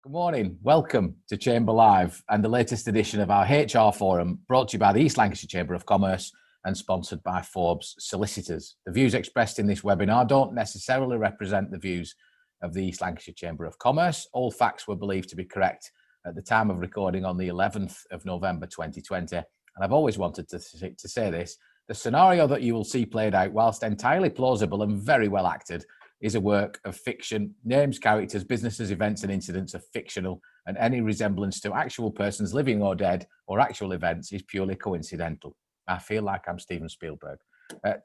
Good morning. Welcome to Chamber Live and the latest edition of our HR Forum, brought to you by the East Lancashire Chamber of Commerce and sponsored by Forbes Solicitors. The views expressed in this webinar don't necessarily represent the views of the East Lancashire Chamber of Commerce. All facts were believed to be correct at the time of recording on the 11th of November 2020. And I've always wanted to say this: the scenario that you will see played out, whilst entirely plausible and very well acted, is a work of fiction. Names, characters, businesses, events and incidents are fictional, and any resemblance to actual persons living or dead or actual events is purely coincidental. I feel like I'm Steven Spielberg.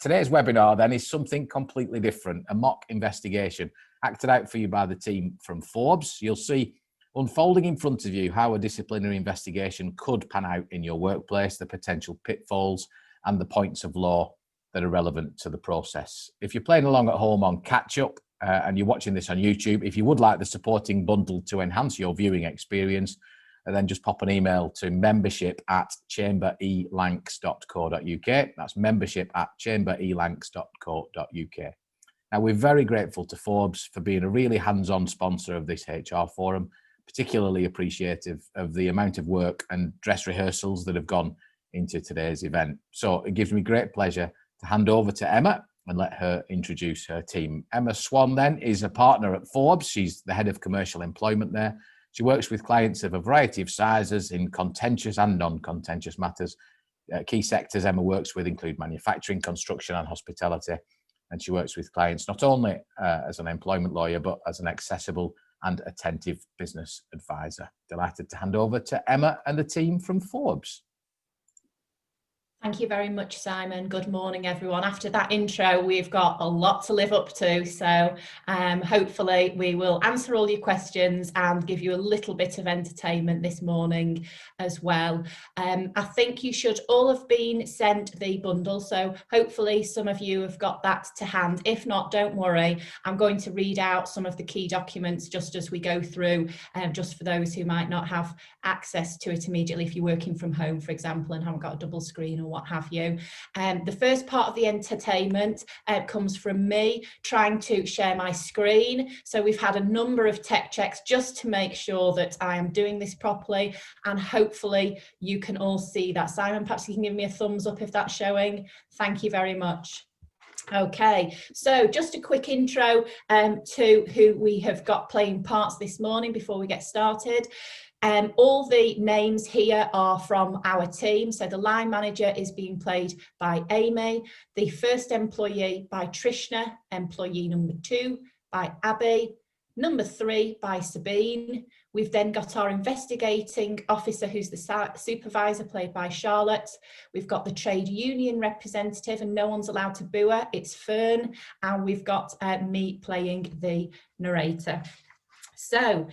Today's webinar then is something completely different, a mock investigation acted out for you by the team from Forbes. You'll see unfolding in front of you how a disciplinary investigation could pan out in your workplace, the potential pitfalls and the points of law that are relevant to the process. If you're playing along at home on catch up and you're watching this on YouTube, if you would like the supporting bundle to enhance your viewing experience, then just pop an email to membership@chamberelancs.co.uk. That's membership@chamberelancs.co.uk. Now, we're very grateful to Forbes for being a really hands-on sponsor of this HR forum, particularly appreciative of the amount of work and dress rehearsals that have gone into today's event. So it gives me great pleasure to hand over to Emma and let her introduce her team. Emma Swan then is a partner at Forbes. She's the head of commercial employment there. She works with clients of a variety of sizes in contentious and non-contentious matters. Key sectors Emma works with include manufacturing, construction and hospitality. And she works with clients not only as an employment lawyer, but as an accessible and attentive business advisor. Delighted to hand over to Emma and the team from Forbes. Thank you very much, Simon. Good morning, everyone. After that intro, we've got a lot to live up to. So hopefully we will answer all your questions and give you a little bit of entertainment this morning as well. I think you should all have been sent the bundle. So hopefully some of you have got that to hand. If not, don't worry. I'm going to read out some of the key documents just as we go through, just for those who might not have access to it immediately if you're working from home, for example, and haven't got a double screen or what have you. The first part of the entertainment comes from me trying to share my screen. So we've had a number of tech checks just to make sure that I am doing this properly, and hopefully you can all see that. Simon, perhaps you can give me a thumbs up if that's showing. Thank you very much. Okay, so just a quick intro to who we have got playing parts this morning before we get started. All the names here are from our team. So the line manager is being played by Amy, the first employee by Trishna, employee number 2 by Abby, number 3 by Sabine. We've then got our investigating officer, who's the supervisor, played by Charlotte. We've got the trade union representative, and no one's allowed to boo her, it's Fern. And we've got me playing the narrator. So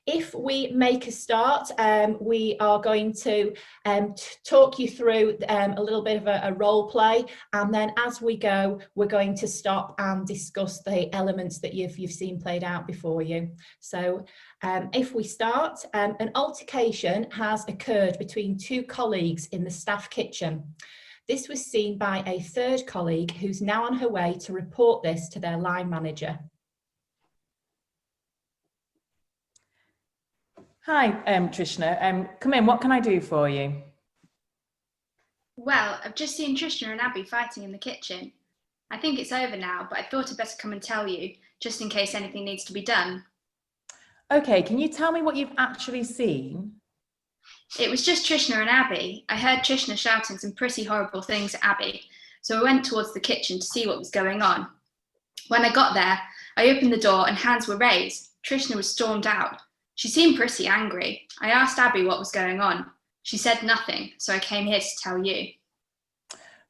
if we make a start, we are going to talk you through a little bit of a role play, and then as we go, we're going to stop and discuss the elements that you've seen played out before you. So if we start, an altercation has occurred between 2 colleagues in the staff kitchen. This was seen by a 3rd colleague who's now on her way to report this to their line manager. Hi, Trishna. Come in, what can I do for you? Well, I've just seen Trishna and Abby fighting in the kitchen. I think it's over now, but I thought I'd better come and tell you, just in case anything needs to be done. Okay, can you tell me what you've actually seen? It was just Trishna and Abby. I heard Trishna shouting some pretty horrible things at Abby, so I went towards the kitchen to see what was going on. When I got there, I opened the door and hands were raised. Trishna was stormed out. She seemed pretty angry. I asked Abby what was going on. She said nothing, so I came here to tell you.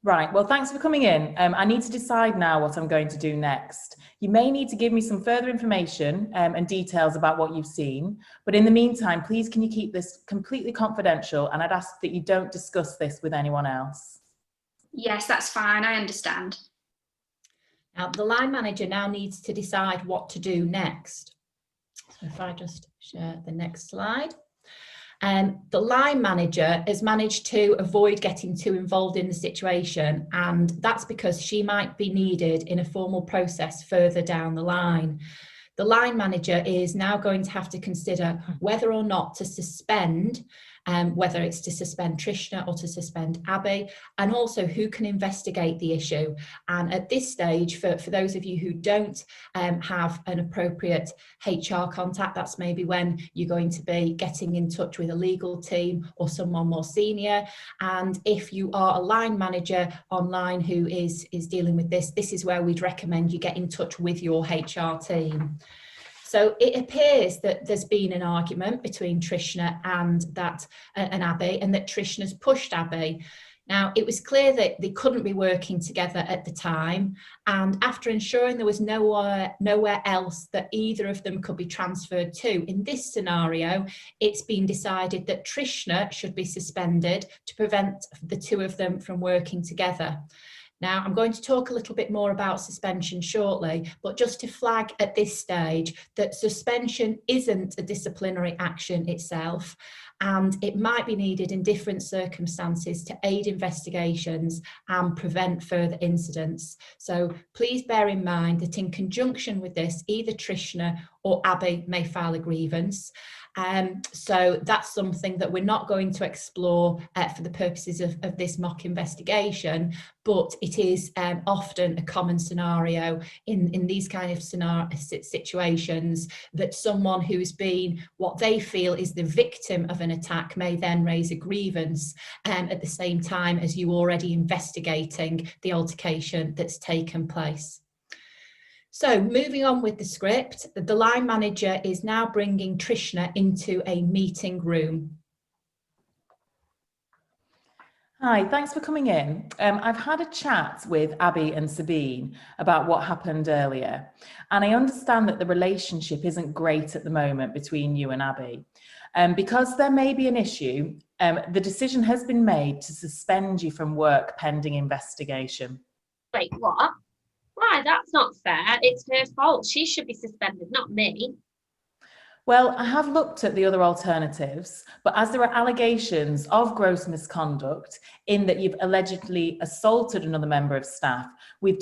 Right, well, thanks for coming in. I need to decide now what I'm going to do next. You may need to give me some further information and details about what you've seen, but in the meantime, please can you keep this completely confidential, and I'd ask that you don't discuss this with anyone else. Yes, that's fine, I understand. Now, the line manager now needs to decide what to do next. So if I just share the next slide. The line manager has managed to avoid getting too involved in the situation, and that's because she might be needed in a formal process further down the line. the line manager is now going to have to consider whether or not to suspend, whether it's to suspend Trishna or to suspend Abby, and also who can investigate the issue. And at this stage, for those of you who don't have an appropriate HR contact, that's maybe when you're going to be getting in touch with a legal team or someone more senior. And if you are a line manager online who is dealing with this, this is where we'd recommend you get in touch with your HR team. So it appears that there's been an argument between Trishna and Abby, and that Trishna's pushed Abby. Now, it was clear that they couldn't be working together at the time, and after ensuring there was nowhere else that either of them could be transferred to, in this scenario, it's been decided that Trishna should be suspended to prevent the two of them from working together. Now, I'm going to talk a little bit more about suspension shortly, but just to flag at this stage that suspension isn't a disciplinary action itself, and it might be needed in different circumstances to aid investigations and prevent further incidents. So please bear in mind that in conjunction with this, either Trishna or Abby may file a grievance. So that's something that we're not going to explore for the purposes of this mock investigation, but it is often a common scenario in these kind of situations that someone who's been what they feel is the victim of an attack may then raise a grievance at the same time as you already investigating the altercation that's taken place. So moving on with the script, the line manager is now bringing Trishna into a meeting room. Hi, thanks for coming in. I've had a chat with Abby and Sabine about what happened earlier, and I understand that the relationship isn't great at the moment between you and Abby. Because there may be an issue, the decision has been made to suspend you from work pending investigation. Wait, what? Why? That's not fair. It's her fault. She should be suspended, not me. Well, I have looked at the other alternatives, but as there are allegations of gross misconduct in that you've allegedly assaulted another member of staff, we've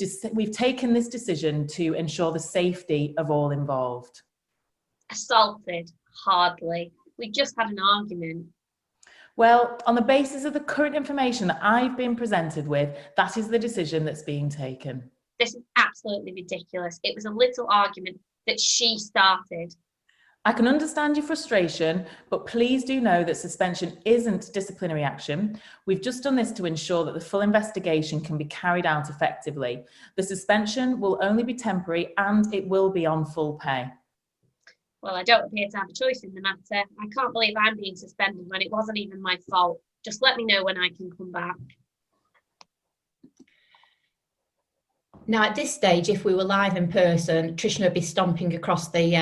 taken this decision to ensure the safety of all involved. Assaulted? Hardly. We just had an argument. Well, on the basis of the current information that I've been presented with, that is the decision that's being taken. This is absolutely ridiculous. It was a little argument that she started. I can understand your frustration, but please do know that suspension isn't disciplinary action. We've just done this to ensure that the full investigation can be carried out effectively. The suspension will only be temporary and it will be on full pay. Well, I don't appear to have a choice in the matter. I can't believe I'm being suspended when it wasn't even my fault. Just let me know when I can come back. Now, at this stage, if we were live in person, Trishna would be stomping across the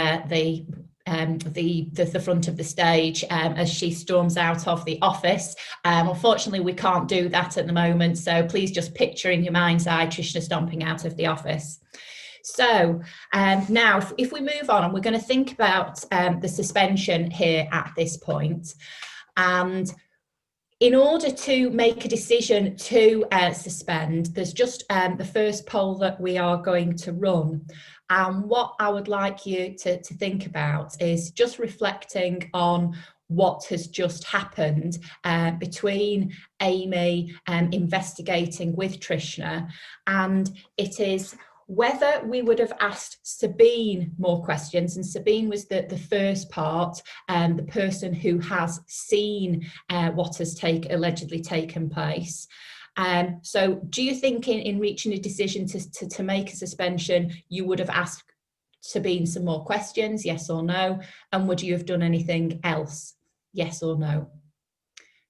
front of the stage as she storms out of the office. Unfortunately, we can't do that at the moment, so please just picture in your mind's eye Trishna stomping out of the office. So now, if we move on, and we're going to think about the suspension here at this point, and in order to make a decision to suspend, there's just the first poll that we are going to run. And what I would like you to think about is just reflecting on what has just happened between Amy investigating with Trishna, and it is whether we would have asked Sabine more questions, and Sabine was the first part, the person who has seen what has allegedly taken place. So do you think in reaching a decision to make a suspension, you would have asked Sabine some more questions, yes or no? And would you have done anything else, yes or no?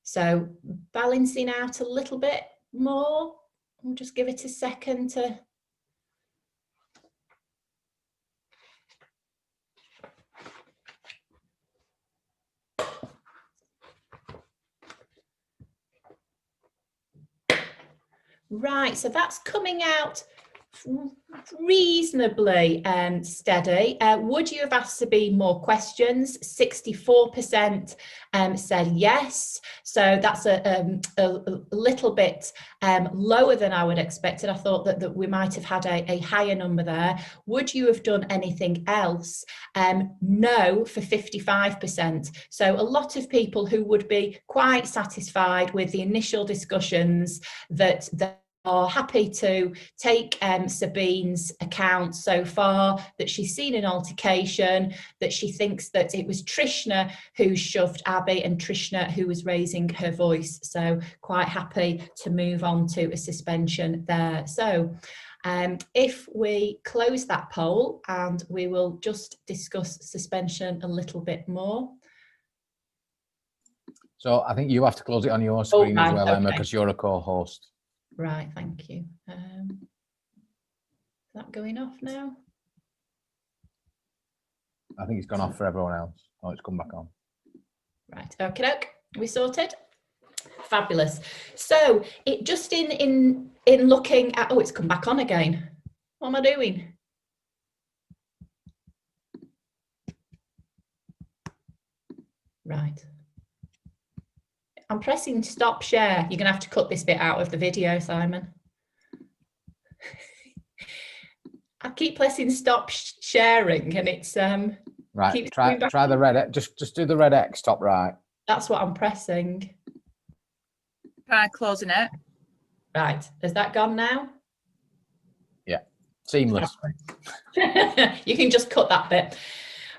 So balancing out a little bit more, we'll just give it a second to... Right, so that's coming out reasonably steady. Would you have asked to be more questions? 64% said yes. So that's a little bit lower than I would expected. I thought that we might have had a higher number there. Would you have done anything else? No, for 55%. So a lot of people who would be quite satisfied with the initial discussions that are happy to take Sabine's account so far, that she's seen an altercation, that she thinks that it was Trishna who shoved Abby and Trishna who was raising her voice. So quite happy to move on to a suspension there. So if we close that poll, and we will just discuss suspension a little bit more. So I think you have to close it on your screen as well, Emma, because you're a co-host. Right, thank you. Is that going off now? I think it's gone off for everyone else. Oh, it's come back on. Right, okay, we sorted? Fabulous. So it just in looking at, oh, it's come back on again. What am I doing? Right. I'm pressing stop share. You're gonna have to cut this bit out of the video, Simon. I keep pressing stop sharing, and it's right. Try the red X. Just do the red X top right. That's what I'm pressing. Try closing it. Right. Has that gone now? Yeah. Seamless. You can just cut that bit.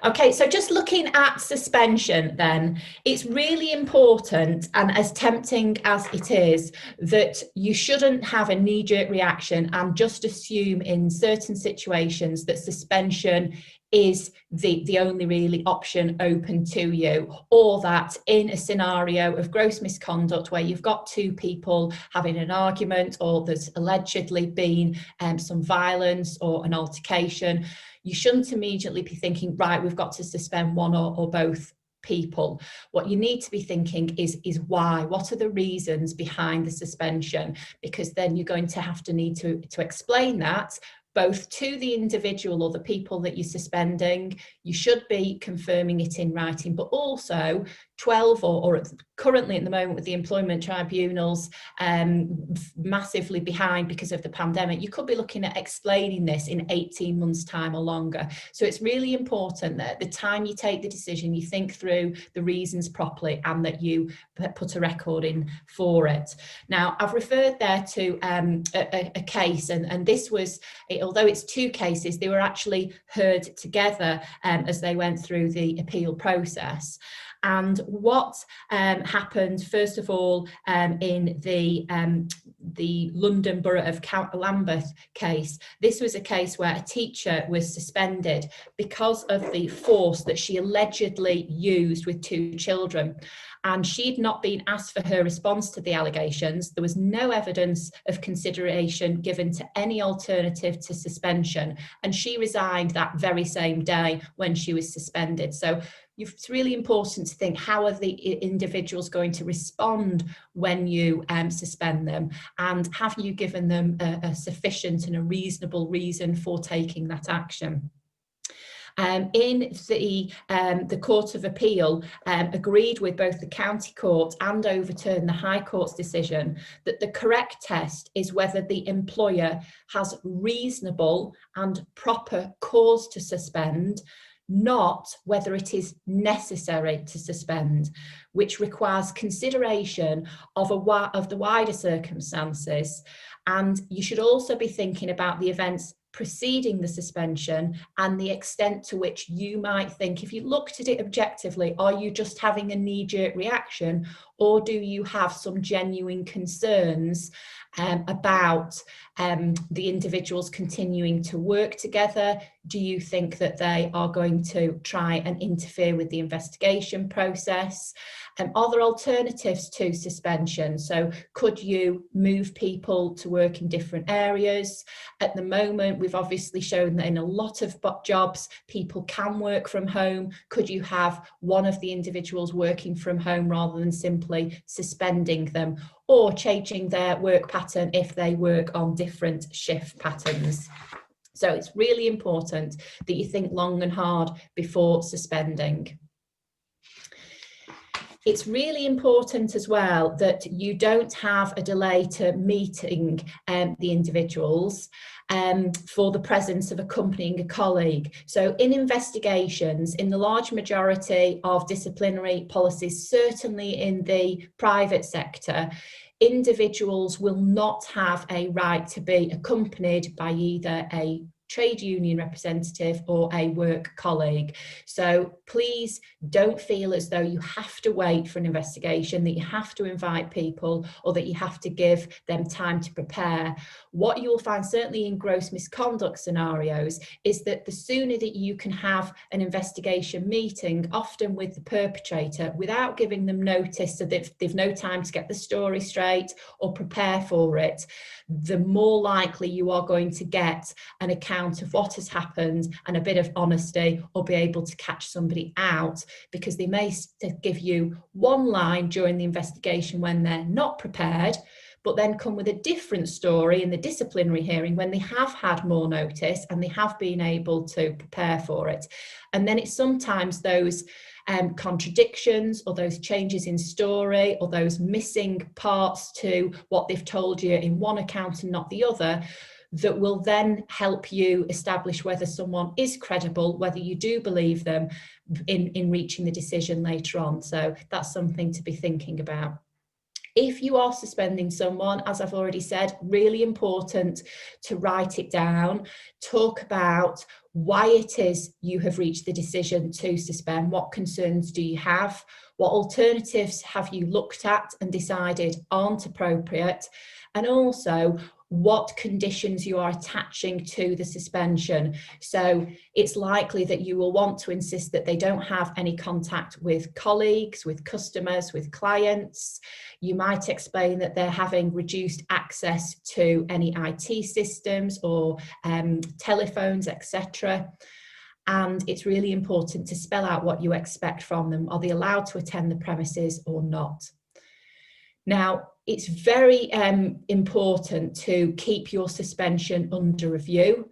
Okay, so just looking at suspension then, it's really important, and as tempting as it is, that you shouldn't have a knee-jerk reaction and just assume in certain situations that suspension is the only really option open to you, or that in a scenario of gross misconduct where you've got two people having an argument, or there's allegedly been some violence or an altercation, you shouldn't immediately be thinking, right, we've got to suspend one or both people. What you need to be thinking is why? What are the reasons behind the suspension? Because then you're going to have to need to explain that both to the individual or the people that you're suspending. You should be confirming it in writing, but also 12 or currently at the moment with the employment tribunals massively behind because of the pandemic, you could be looking at explaining this in 18 months time or longer. So it's really important that at the time you take the decision, you think through the reasons properly and that you put a record in for it. Now, I've referred there to a case, and this was, although it's two cases, they were actually heard together as they went through the appeal process. And what happened, first of all, in the London Borough of Lambeth case, this was a case where a teacher was suspended because of the force that she allegedly used with two children. And she'd not been asked for her response to the allegations. There was no evidence of consideration given to any alternative to suspension. And she resigned that very same day when she was suspended. So it's really important to think, how are the individuals going to respond when you suspend them? And have you given them a sufficient and a reasonable reason for taking that action? In the Court of Appeal agreed with both the County Court and overturned the High Court's decision that the correct test is whether the employer has reasonable and proper cause to suspend, not whether it is necessary to suspend, which requires consideration of the wider circumstances. And you should also be thinking about the events preceding the suspension and the extent to which you might think, if you looked at it objectively, are you just having a knee-jerk reaction, or do you have some genuine concerns about the individuals continuing to work together, Do you think that they are going to try and interfere with the investigation process? Are there alternatives to suspension? So could you move people to work in different areas? At the moment, we've obviously shown that in a lot of jobs, people can work from home. Could you have one of the individuals working from home rather than simply suspending them, or changing their work pattern if they work on different shift patterns? So it's really important that you think long and hard before suspending. It's really important as well that you don't have a delay to meeting the individuals for the presence of accompanying a colleague. So in investigations, in the large majority of disciplinary policies, certainly in the private sector, individuals will not have a right to be accompanied by either a trade union representative or a work colleague. So please don't feel as though you have to wait for an investigation, that you have to invite people, or that you have to give them time to prepare. What you'll find, certainly in gross misconduct scenarios, is that the sooner that you can have an investigation meeting, often with the perpetrator, without giving them notice so that they've no time to get the story straight or prepare for it, the more likely you are going to get an account of what has happened and a bit of honesty, or be able to catch somebody out, because they may give you one line during the investigation when they're not prepared, but then come with a different story in the disciplinary hearing when they have had more notice and they have been able to prepare for it. And then it's sometimes those contradictions, or those changes in story, or those missing parts to what they've told you in one account and not the other, that will then help you establish whether someone is credible, whether you do believe them in reaching the decision later on. So that's something to be thinking about. If you are suspending someone, as I've already said, really important to write it down, talk about why it is you have reached the decision to suspend, what concerns do you have, what alternatives have you looked at and decided aren't appropriate, and also what conditions you are attaching to the suspension. So it's likely that you will want to insist that they don't have any contact with colleagues, with customers, with clients. You might explain that they're having reduced access to any IT systems or telephones, etc. And it's really important to spell out what you expect from them. Are they allowed to attend the premises or not? Now, it's very important to keep your suspension under review.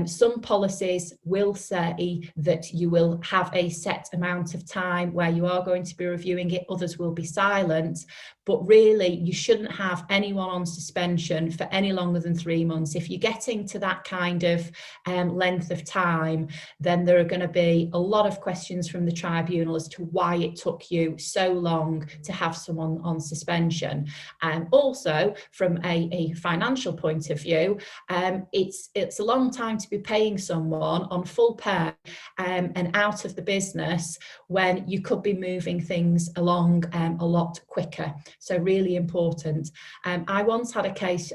Some policies will say that you will have a set amount of time where you are going to be reviewing it, others will be silent, but really you shouldn't have anyone on suspension for any longer than 3 months. If you're getting to that kind of length of time, then there are going to be a lot of questions from the tribunal as to why it took you so long to have someone on suspension. Also, from a financial point of view, it's a long time to be paying someone on full pay and out of the business when you could be moving things along a lot quicker. So really important. I once had a case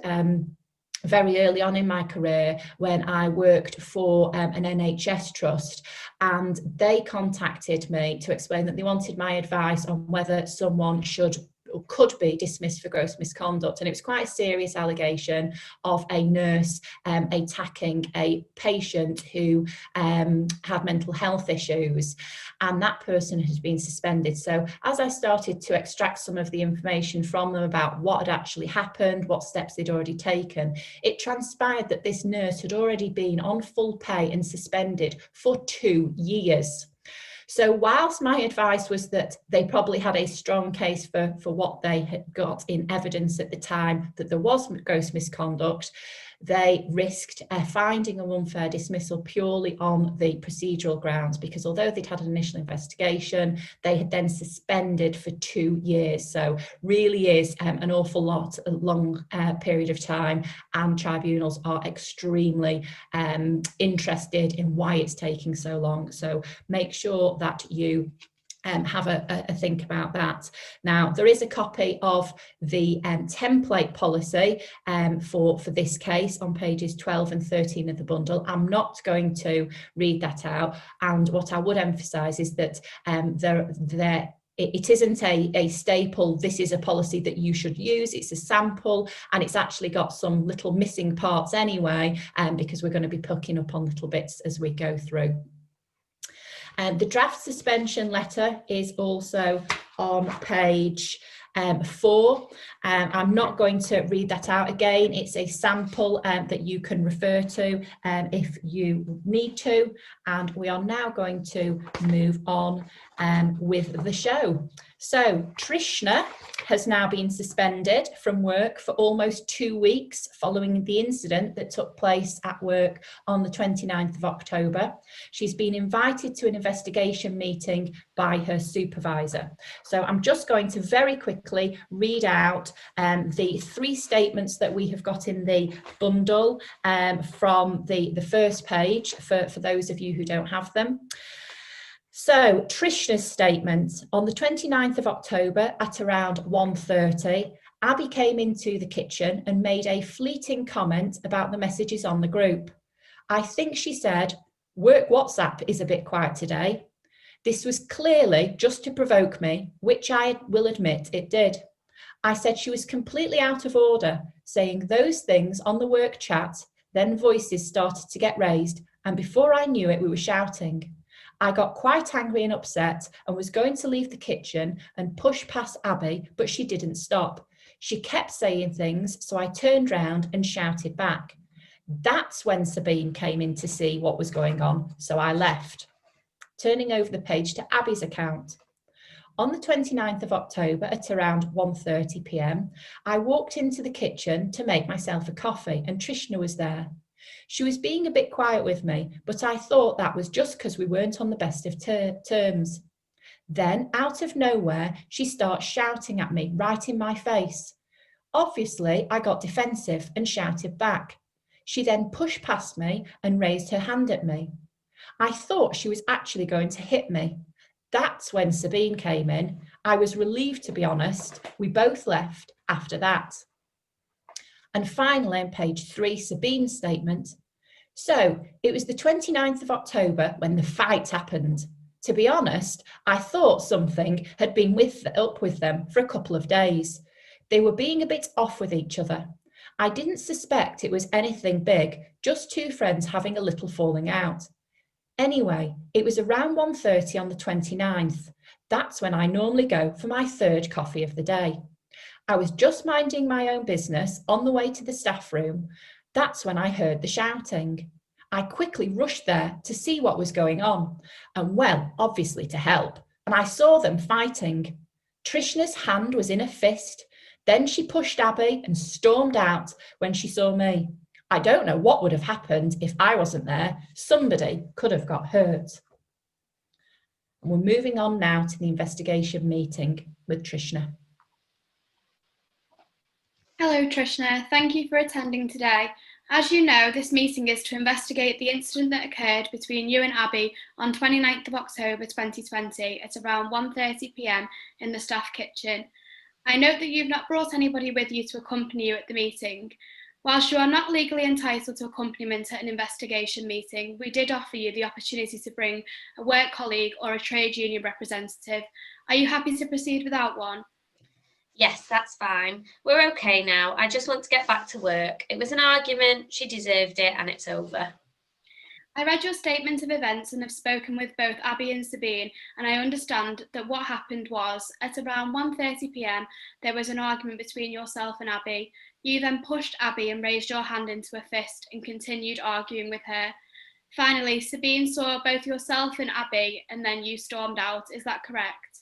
very early on in my career when I worked for an NHS trust, and they contacted me to explain that they wanted my advice on whether someone should or could be dismissed for gross misconduct. And it was quite a serious allegation of a nurse attacking a patient who had mental health issues, and that person has been suspended. So as I started to extract some of the information from them about what had actually happened, what steps they'd already taken, it transpired that this nurse had already been on full pay and suspended for 2 years. So whilst my advice was that they probably had a strong case for what they had got in evidence at the time that there was gross misconduct, they risked finding an unfair dismissal purely on the procedural grounds, because although they'd had an initial investigation, they had then suspended for 2 years. So really is an awful lot, a long period of time, and tribunals are extremely interested in why it's taking so long. So make sure that you have a think about that. Now, there is a copy of the template policy for this case on pages 12 and 13 of the bundle. I'm not going to read that out, and what I would emphasise is that it isn't a staple, this is a policy that you should use, it's a sample, and it's actually got some little missing parts anyway, because we're going to be picking up on little bits as we go through. The draft suspension letter is also on page 4. I'm not going to read that out again. It's a sample that you can refer to if you need to. And we are now going to move on with the show. So Trishna has now been suspended from work for almost 2 weeks following the incident that took place at work on the 29th of October. She's been invited to an investigation meeting by her supervisor. So I'm just going to very quickly read out the 3 statements that we have got in the bundle from the first page for those of you who don't have them. So Trishna's statement: on the 29th of October at around 1:30, Abby came into the kitchen and made a fleeting comment about the messages on the group. I think she said, "Work WhatsApp is a bit quiet today." This was clearly just to provoke me, which I will admit it did. I said she was completely out of order, saying those things on the work chat, then voices started to get raised, and before I knew it, we were shouting. I got quite angry and upset and was going to leave the kitchen and push past Abby, but she didn't stop. She kept saying things, so I turned round and shouted back. That's when Sabine came in to see what was going on, so I left. Turning over the page to Abby's account. On the 29th of October at around 1:30 p.m, I walked into the kitchen to make myself a coffee and Trishna was there. She was being a bit quiet with me, but I thought that was just because we weren't on the best of terms. Then, out of nowhere, she starts shouting at me right in my face. Obviously, I got defensive and shouted back. She then pushed past me and raised her hand at me. I thought she was actually going to hit me. That's when Sabine came in. I was relieved, to be honest. We both left after that. And finally, on page 3, Sabine's statement. So it was the 29th of October when the fight happened. To be honest, I thought something had been up with them for a couple of days. They were being a bit off with each other. I didn't suspect it was anything big, just 2 friends having a little falling out. Anyway, it was around 1:30 on the 29th. That's when I normally go for my 3rd coffee of the day. I was just minding my own business on the way to the staff room. That's when I heard the shouting. I quickly rushed there to see what was going on, and well, obviously to help, and I saw them fighting. Trishna's hand was in a fist. Then she pushed Abby and stormed out when she saw me. I don't know what would have happened if I wasn't there. Somebody could have got hurt. And we're moving on now to the investigation meeting with Trishna. Hello Trishna, thank you for attending today. As you know, this meeting is to investigate the incident that occurred between you and Abby on 29th of October 2020 at around 1:30 p.m. in the staff kitchen. I note that you've not brought anybody with you to accompany you at the meeting. Whilst you are not legally entitled to accompaniment at an investigation meeting, we did offer you the opportunity to bring a work colleague or a trade union representative. Are you happy to proceed without one? Yes, that's fine. We're okay now. I just want to get back to work. It was an argument, she deserved it, and it's over. I read your statement of events and have spoken with both Abby and Sabine, and I understand that what happened was, at around 1:30 p.m, there was an argument between yourself and Abby. You then pushed Abby and raised your hand into a fist and continued arguing with her. Finally, Sabine saw both yourself and Abby, and then you stormed out. Is that correct?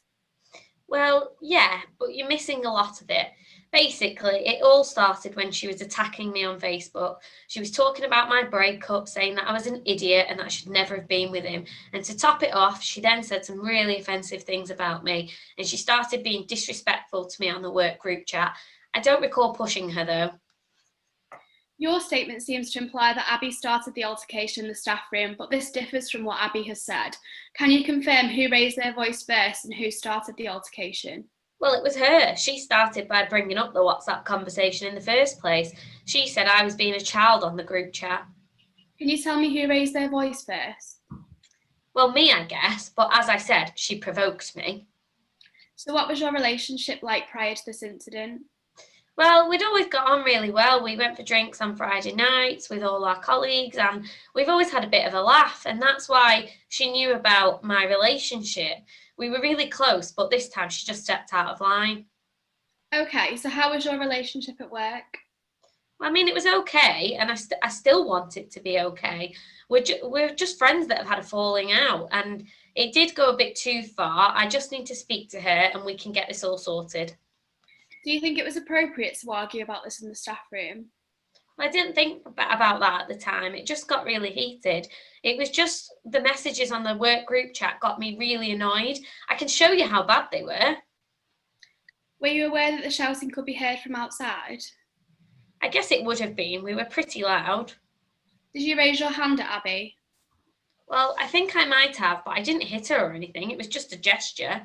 Well, yeah, but you're missing a lot of it. Basically, it all started when she was attacking me on Facebook. She was talking about my breakup, saying that I was an idiot and that I should never have been with him. And to top it off, she then said some really offensive things about me, and she started being disrespectful to me on the work group chat. I don't recall pushing her though. Your statement seems to imply that Abby started the altercation in the staff room, but this differs from what Abby has said. Can you confirm who raised their voice first and who started the altercation? Well, it was her. She started by bringing up the WhatsApp conversation in the first place. She said I was being a child on the group chat. Can you tell me who raised their voice first? Well, me, I guess, but as I said, she provoked me. So what was your relationship like prior to this incident? Well, we'd always got on really well. We went for drinks on Friday nights with all our colleagues, and we've always had a bit of a laugh, and that's why she knew about my relationship. We were really close, but this time she just stepped out of line. Okay, so how was your relationship at work? I mean, it was okay, and I still want it to be okay. We're just friends that have had a falling out, and it did go a bit too far. I just need to speak to her, and we can get this all sorted. Do you think it was appropriate to argue about this in the staff room? I didn't think about that at the time. It just got really heated. It was just the messages on the work group chat got me really annoyed. I can show you how bad they were. Were you aware that the shouting could be heard from outside? I guess it would have been. We were pretty loud. Did you raise your hand at Abby? Well, I think I might have, but I didn't hit her or anything. It was just a gesture.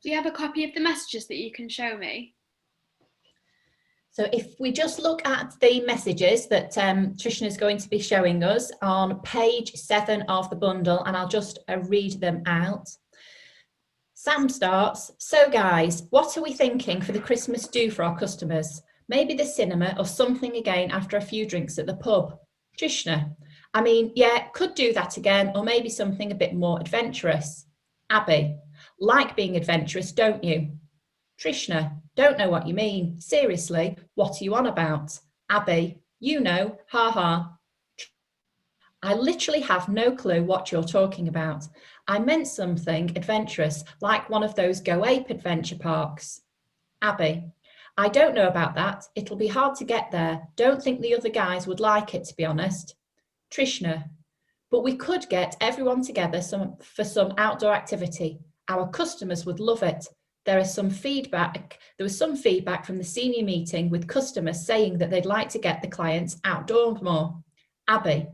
Do you have a copy of the messages that you can show me? So if we just look at the messages that Trishna is going to be showing us on page 7 of the bundle, and I'll just read them out. Sam starts, so guys, what are we thinking for the Christmas do for our customers? Maybe the cinema or something again after a few drinks at the pub. Trishna, I mean, yeah, could do that again, or maybe something a bit more adventurous. Abby, like being adventurous, don't you? Trishna, don't know what you mean. Seriously, what are you on about? Abby, you know, ha ha. I literally have no clue what you're talking about. I meant something adventurous, like one of those Go Ape adventure parks. Abby, I don't know about that. It'll be hard to get there. Don't think the other guys would like it, to be honest. Trishna, but we could get everyone together for some outdoor activity. Our customers would love it. There was some feedback from the senior meeting with customers saying that they'd like to get the clients outdoors more. Abby,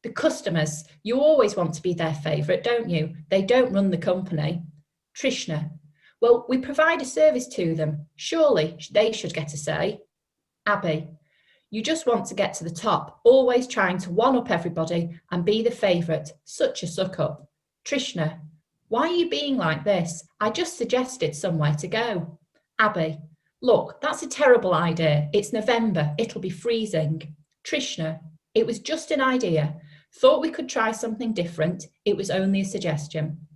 the customers, you always want to be their favourite, don't you? They don't run the company. Trishna, well, we provide a service to them. Surely they should get a say. Abby, you just want to get to the top, always trying to one-up everybody and be the favourite. Such a suck-up. Trishna, why are you being like this? I just suggested somewhere to go. Abby, look, that's a terrible idea. It's November. It'll be freezing. Trishna, it was just an idea. Thought we could try something different. It was only a suggestion.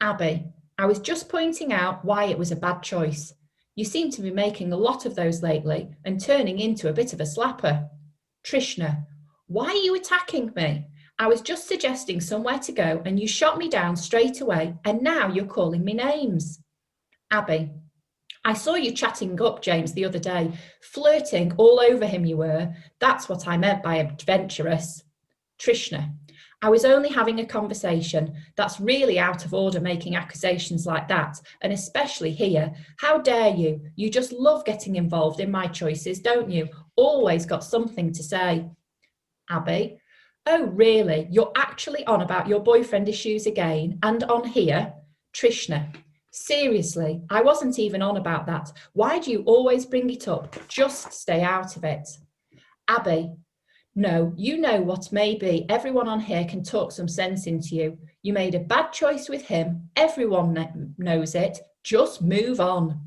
Abby, I was just pointing out why it was a bad choice. You seem to be making a lot of those lately and turning into a bit of a slapper. Trishna, why are you attacking me? I was just suggesting somewhere to go and you shot me down straight away and now you're calling me names. Abby, I saw you chatting up James the other day, flirting all over him you were. That's what I meant by adventurous. Trishna, I was only having a conversation. That's really out of order making accusations like that, and especially here. How dare you? You just love getting involved in my choices, don't you? Always got something to say. Abby, oh really? You're actually on about your boyfriend issues again and on here? Trishna, seriously, I wasn't even on about that. Why do you always bring it up? Just stay out of it. Abby, no, you know what maybe everyone on here can talk some sense into you. You made a bad choice with him. Everyone knows it. Just move on.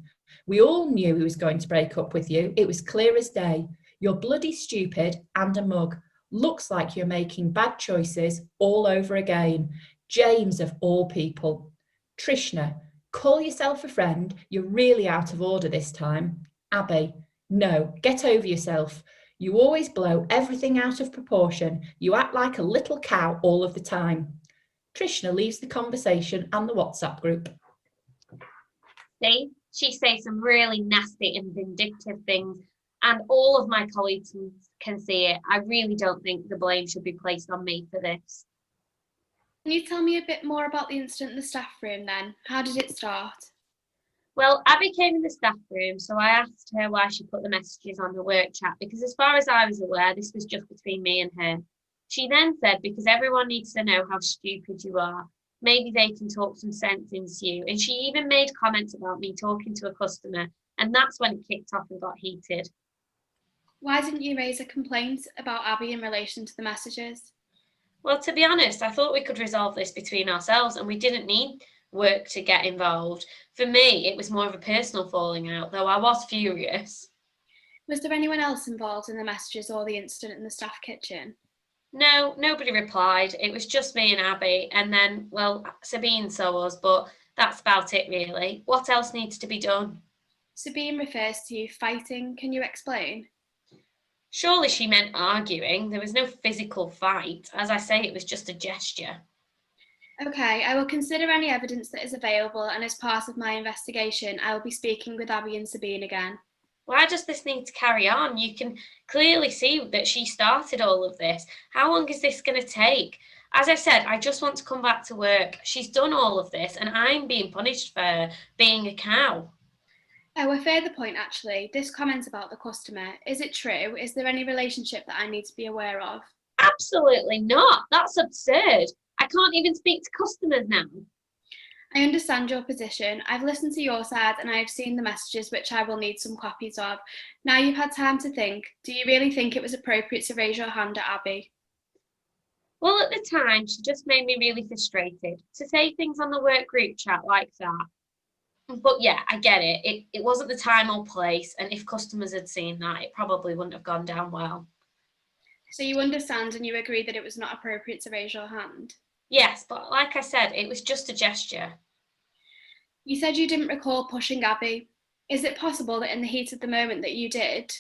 We all knew he was going to break up with you. It was clear as day. You're bloody stupid and a mug. Looks like you're making bad choices all over again. James of all people. Trishna, call yourself a friend. You're really out of order this time. Abby, no, get over yourself. You always blow everything out of proportion. You act like a little cow all of the time. Trishna leaves the conversation and the WhatsApp group. See, she says some really nasty and vindictive things, and all of my colleagues can see it. I really don't think the blame should be placed on me for this. Can you tell me a bit more about the incident in the staff room then? How did it start? Well, Abby came in the staff room, so I asked her why she put the messages on the work chat, because as far as I was aware, this was just between me and her. She then said, because everyone needs to know how stupid you are, maybe they can talk some sense into you. And she even made comments about me talking to a customer, and that's when it kicked off and got heated. Why didn't you raise a complaint about Abby in relation to the messages? Well, to be honest, I thought we could resolve this between ourselves and we didn't need work to get involved. For me, it was more of a personal falling out, though I was furious. Was there anyone else involved in the messages or the incident in the staff kitchen? No, nobody replied. It was just me and Abby, and then, well, Sabine saw us, but that's about it really. What else needs to be done? Sabine refers to you fighting. Can you explain? Surely she meant arguing. There was no physical fight. As I say, it was just a gesture. Okay, I will consider any evidence that is available, and as part of my investigation, I will be speaking with Abby and Sabine again. Why does this need to carry on? You can clearly see that she started all of this. How long is this going to take? As I said, I just want to come back to work. She's done all of this and I'm being punished for being a cow. Oh, a further point actually, this comment about the customer, is it true? Is there any relationship that I need to be aware of? Absolutely not. That's absurd. I can't even speak to customers now. I understand your position. I've listened to your side and I have seen the messages, which I will need some copies of. Now you've had time to think, do you really think it was appropriate to raise your hand at Abby? Well, at the time, she just made me really frustrated to say things on the work group chat like that. But yeah, I get it. It wasn't the time or place, and if customers had seen that, it probably wouldn't have gone down well. So you understand and you agree that it was not appropriate to raise your hand? Yes, but like I said, it was just a gesture. You said you didn't recall pushing Abby. Is it possible that in the heat of the moment that you did?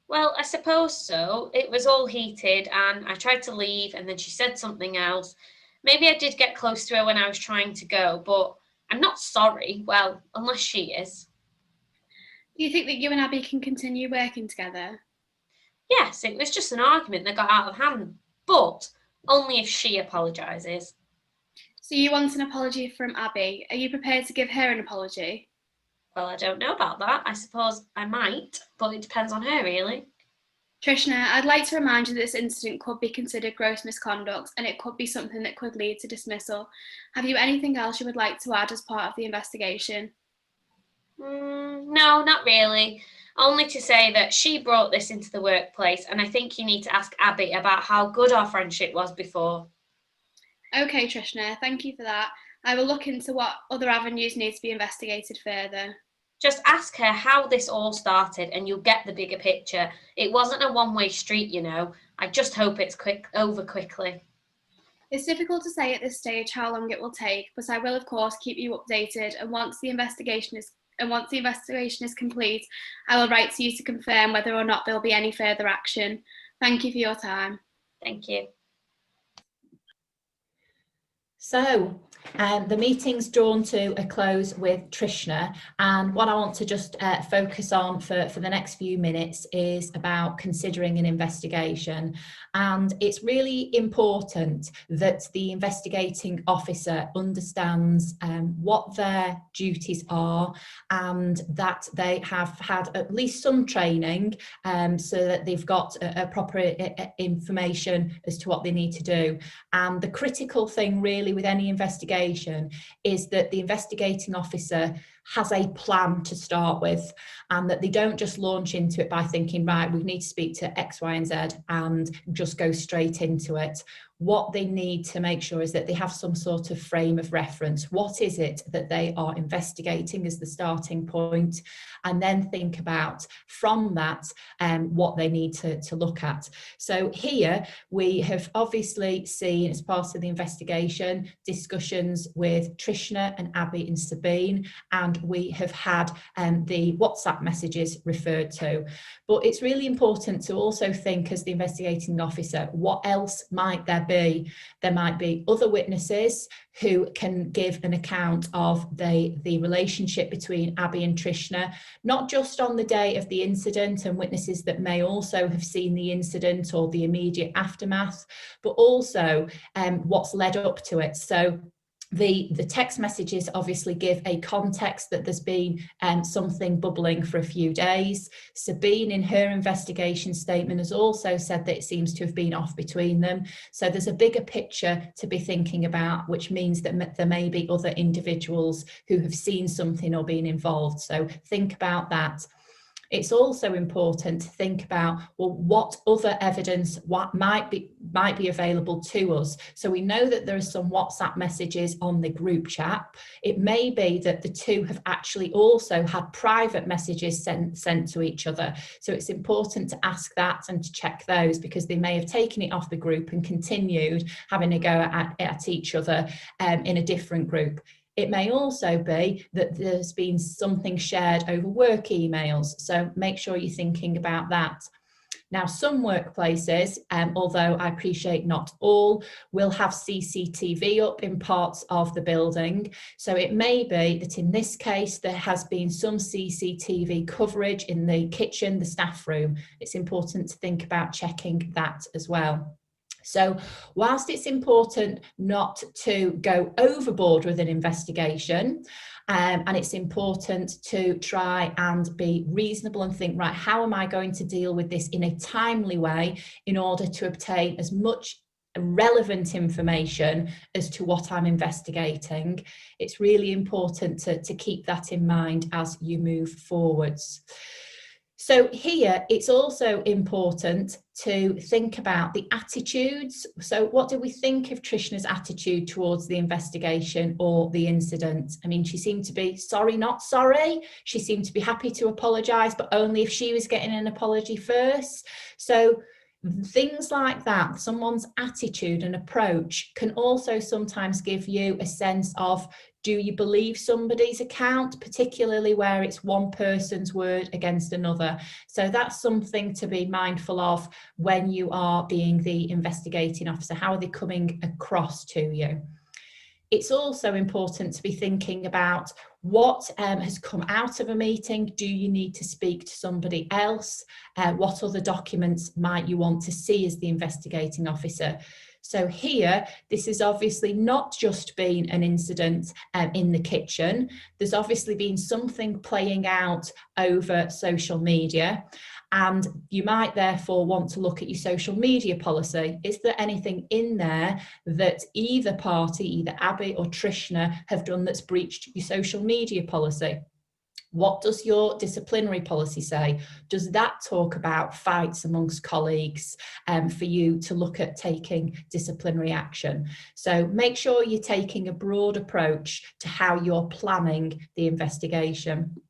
Well, I suppose so. It was all heated and I tried to leave and then she said something else. Maybe I did get close to her when I was trying to go, but I'm not sorry. Well, unless she is. Do you think that you and Abby can continue working together? Yes, it was just an argument that got out of hand, but only if she apologises. So you want an apology from Abby. Are you prepared to give her an apology? Well, I don't know about that. I suppose I might, but it depends on her, really. Trishna, I'd like to remind you that this incident could be considered gross misconduct and it could be something that could lead to dismissal. Have you anything else you would like to add as part of the investigation? No, not really. Only to say that she brought this into the workplace and I think you need to ask Abby about how good our friendship was before. Okay, Trishna, thank you for that. I will look into what other avenues need to be investigated further. Just ask her how this all started and you'll get the bigger picture. It wasn't a one-way street, you know. I just hope it's over quickly. It's difficult to say at this stage how long it will take, but I will of course keep you updated, and once the investigation is complete, I will write to you to confirm whether or not there will be any further action. Thank you for your time. Thank you. So the meeting's drawn to a close with Trishna, and what I want to just focus on for the next few minutes is about considering an investigation. And it's really important that the investigating officer understands what their duties are and that they have had at least some training so that they've got a proper information as to what they need to do. And the critical thing really with any investigation is that the investigating officer has a plan to start with, and that they don't just launch into it by thinking, right, we need to speak to X, Y, and Z and just go straight into it. What they need to make sure is that they have some sort of frame of reference. What is it that they are investigating as the starting point? And then think about from that what they need to look at. So here we have obviously seen, as part of the investigation, discussions with Trishna and Abby and Sabine, and we have had the WhatsApp messages referred to. But it's really important to also think, as the investigating officer, what else might there be? There might be other witnesses who can give an account of the relationship between Abby and Trishna, not just on the day of the incident, and witnesses that may also have seen the incident or the immediate aftermath, but also what's led up to it. So The text messages obviously give a context that there's been something bubbling for a few days. Sabine, in her investigation statement, has also said that it seems to have been off between them. So there's a bigger picture to be thinking about, which means that there may be other individuals who have seen something or been involved. So think about that. It's also important to think about, well, what other evidence might be available to us. So we know that there are some WhatsApp messages on the group chat. It may be that the two have actually also had private messages sent to each other. So it's important to ask that and to check those, because they may have taken it off the group and continued having a go at each other in a different group. It may also be that there's been something shared over work emails, so make sure you're thinking about that. Now, some workplaces, although I appreciate not all, will have CCTV up in parts of the building. So it may be that in this case, there has been some CCTV coverage in the kitchen, the staff room. It's important to think about checking that as well. So whilst it's important not to go overboard with an investigation, and it's important to try and be reasonable and think, right, how am I going to deal with this in a timely way in order to obtain as much relevant information as to what I'm investigating? It's really important to keep that in mind as you move forwards. So here, it's also important to think about the attitudes. So what do we think of Trishna's attitude towards the investigation or the incident? I mean, she seemed to be sorry, not sorry. She seemed to be happy to apologise, but only if she was getting an apology first. So things like that, someone's attitude and approach can also sometimes give you a sense of, do you believe somebody's account, particularly where it's one person's word against another? So that's something to be mindful of when you are being the investigating officer. How are they coming across to you? It's also important to be thinking about what has come out of a meeting. Do you need to speak to somebody else? What other documents might you want to see as the investigating officer? So here, this has obviously not just been an incident in the kitchen. There's obviously been something playing out over social media, and you might therefore want to look at your social media policy. Is there anything in there that either party, either Abby or Trishna, have done that's breached your social media policy? What does your disciplinary policy say? Does that talk about fights amongst colleagues for you to look at taking disciplinary action? So make sure you're taking a broad approach to how you're planning the investigation.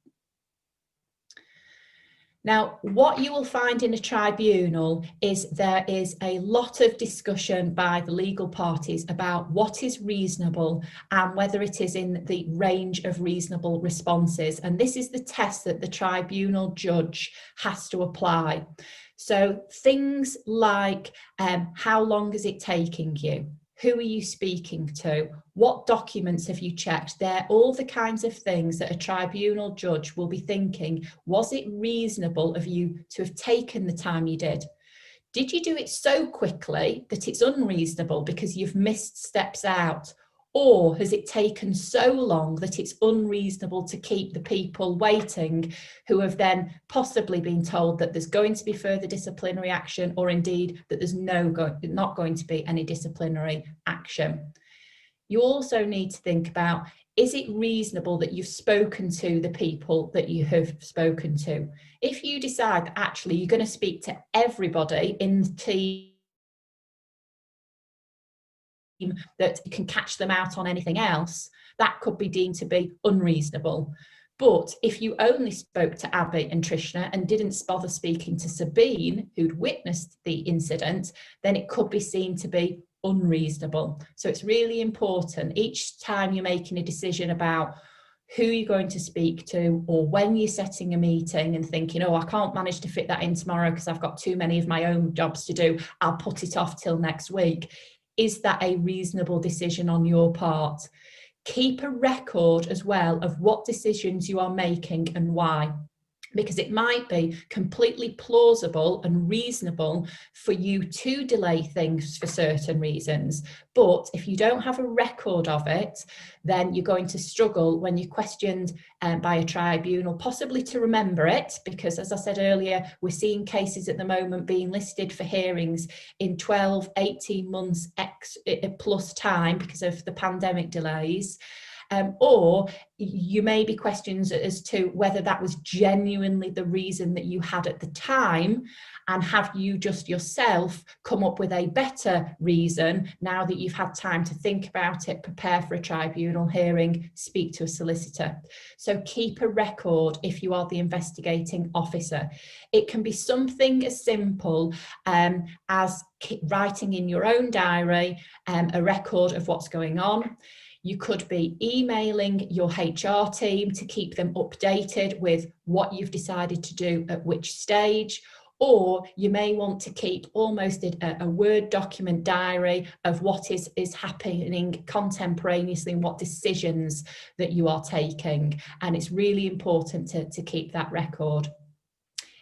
Now, what you will find in a tribunal is there is a lot of discussion by the legal parties about what is reasonable and whether it is in the range of reasonable responses. And this is the test that the tribunal judge has to apply. So things like how long is it taking you? Who are you speaking to? What documents have you checked? They're all the kinds of things that a tribunal judge will be thinking, was it reasonable of you to have taken the time you did? Did you do it so quickly that it's unreasonable because you've missed steps out? Or has it taken so long that it's unreasonable to keep the people waiting who have then possibly been told that there's going to be further disciplinary action, or indeed that there's not going to be any disciplinary action? You also need to think about, is it reasonable that you've spoken to the people that you have spoken to? If you decide that actually you're going to speak to everybody in the team, that you can catch them out on anything else, that could be deemed to be unreasonable. But if you only spoke to Abby and Trishna and didn't bother speaking to Sabine, who'd witnessed the incident, then it could be seen to be unreasonable. So it's really important each time you're making a decision about who you're going to speak to, or when you're setting a meeting and thinking, oh, I can't manage to fit that in tomorrow because I've got too many of my own jobs to do, I'll put it off till next week. Is that a reasonable decision on your part? Keep a record as well of what decisions you are making and why. because it might be completely plausible and reasonable for you to delay things for certain reasons. But if you don't have a record of it, then you're going to struggle when you're questioned by a tribunal, possibly to remember it, because as I said earlier, we're seeing cases at the moment being listed for hearings in 12, 18 months plus time because of the pandemic delays. Or you may be questions as to whether that was genuinely the reason that you had at the time, and have you just yourself come up with a better reason now that you've had time to think about it, prepare for a tribunal hearing, speak to a solicitor. So keep a record if you are the investigating officer. It can be something as simple as writing in your own diary a record of what's going on. You could be emailing your HR team to keep them updated with what you've decided to do at which stage, or you may want to keep almost a Word document diary of what is happening contemporaneously and what decisions that you are taking. And it's really important to keep that record.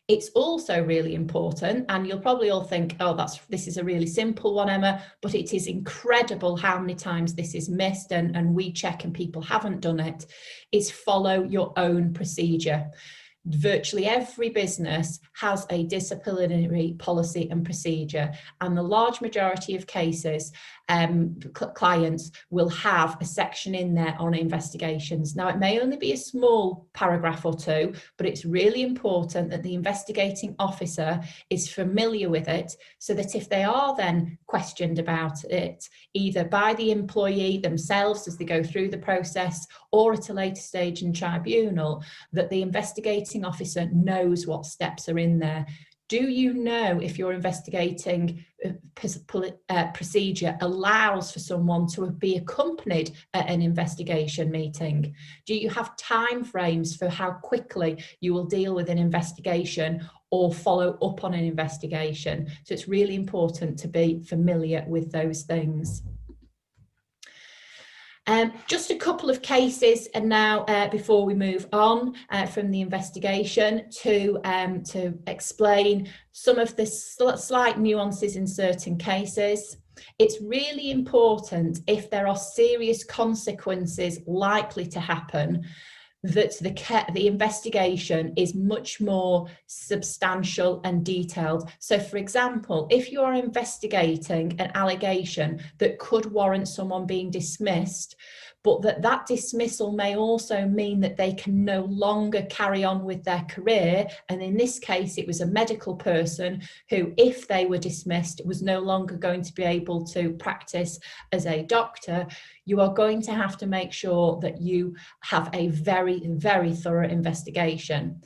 It's also really important, and you'll probably all think, oh, this is a really simple one, Emma, but it is incredible how many times this is missed, and we check and people haven't done it, is follow your own procedure. Virtually every business has a disciplinary policy and procedure, and the large majority of cases, clients will have a section in there on investigations. Now, it may only be a small paragraph or two, but it's really important that the investigating officer is familiar with it, so that if they are then questioned about it, either by the employee themselves as they go through the process or at a later stage in tribunal, that the investigating officer knows what steps are in there. Do you know if your investigating procedure allows for someone to be accompanied at an investigation meeting? Do you have time frames for how quickly you will deal with an investigation or follow up on an investigation? So it's really important to be familiar with those things. Just a couple of cases, and now before we move on from the investigation to explain some of the slight nuances in certain cases. It's really important, if there are serious consequences likely to happen, that the investigation is much more substantial and detailed. So, for example, if you are investigating an allegation that could warrant someone being dismissed, but that dismissal may also mean that they can no longer carry on with their career, and in this case it was a medical person who, if they were dismissed, was no longer going to be able to practice as a doctor, you are going to have to make sure that you have a very, very thorough investigation.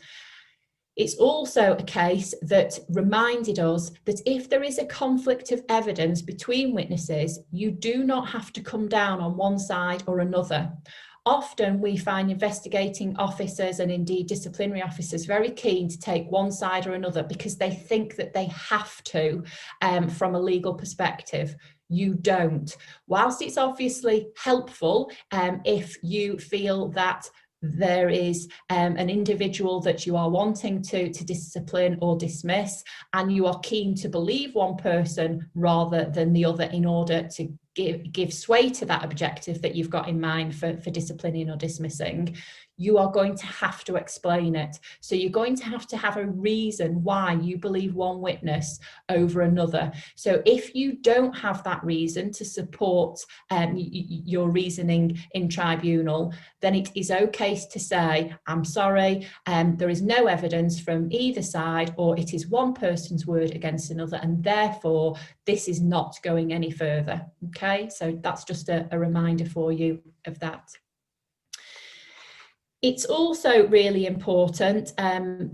It's also a case that reminded us that if there is a conflict of evidence between witnesses, you do not have to come down on one side or another. Often we find investigating officers and indeed disciplinary officers very keen to take one side or another because they think that they have to from a legal perspective. You don't. Whilst it's obviously helpful if you feel that there is an individual that you are wanting to discipline or dismiss, and you are keen to believe one person rather than the other in order to give sway to that objective that you've got in mind for disciplining or dismissing, you are going to have to explain it. So you're going to have a reason why you believe one witness over another. So if you don't have that reason to support your reasoning in tribunal, then it is okay to say, I'm sorry, there is no evidence from either side, or it is one person's word against another, and therefore this is not going any further. Okay, so that's just a reminder for you of that. It's also really important, and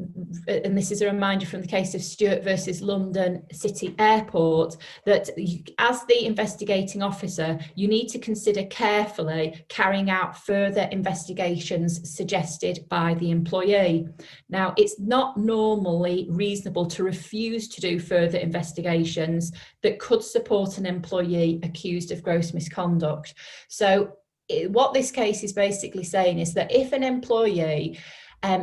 this is a reminder from the case of Stewart versus London City Airport, that as the investigating officer, you need to consider carefully carrying out further investigations suggested by the employee. Now, it's not normally reasonable to refuse to do further investigations that could support an employee accused of gross misconduct. So what this case is basically saying is that if an employee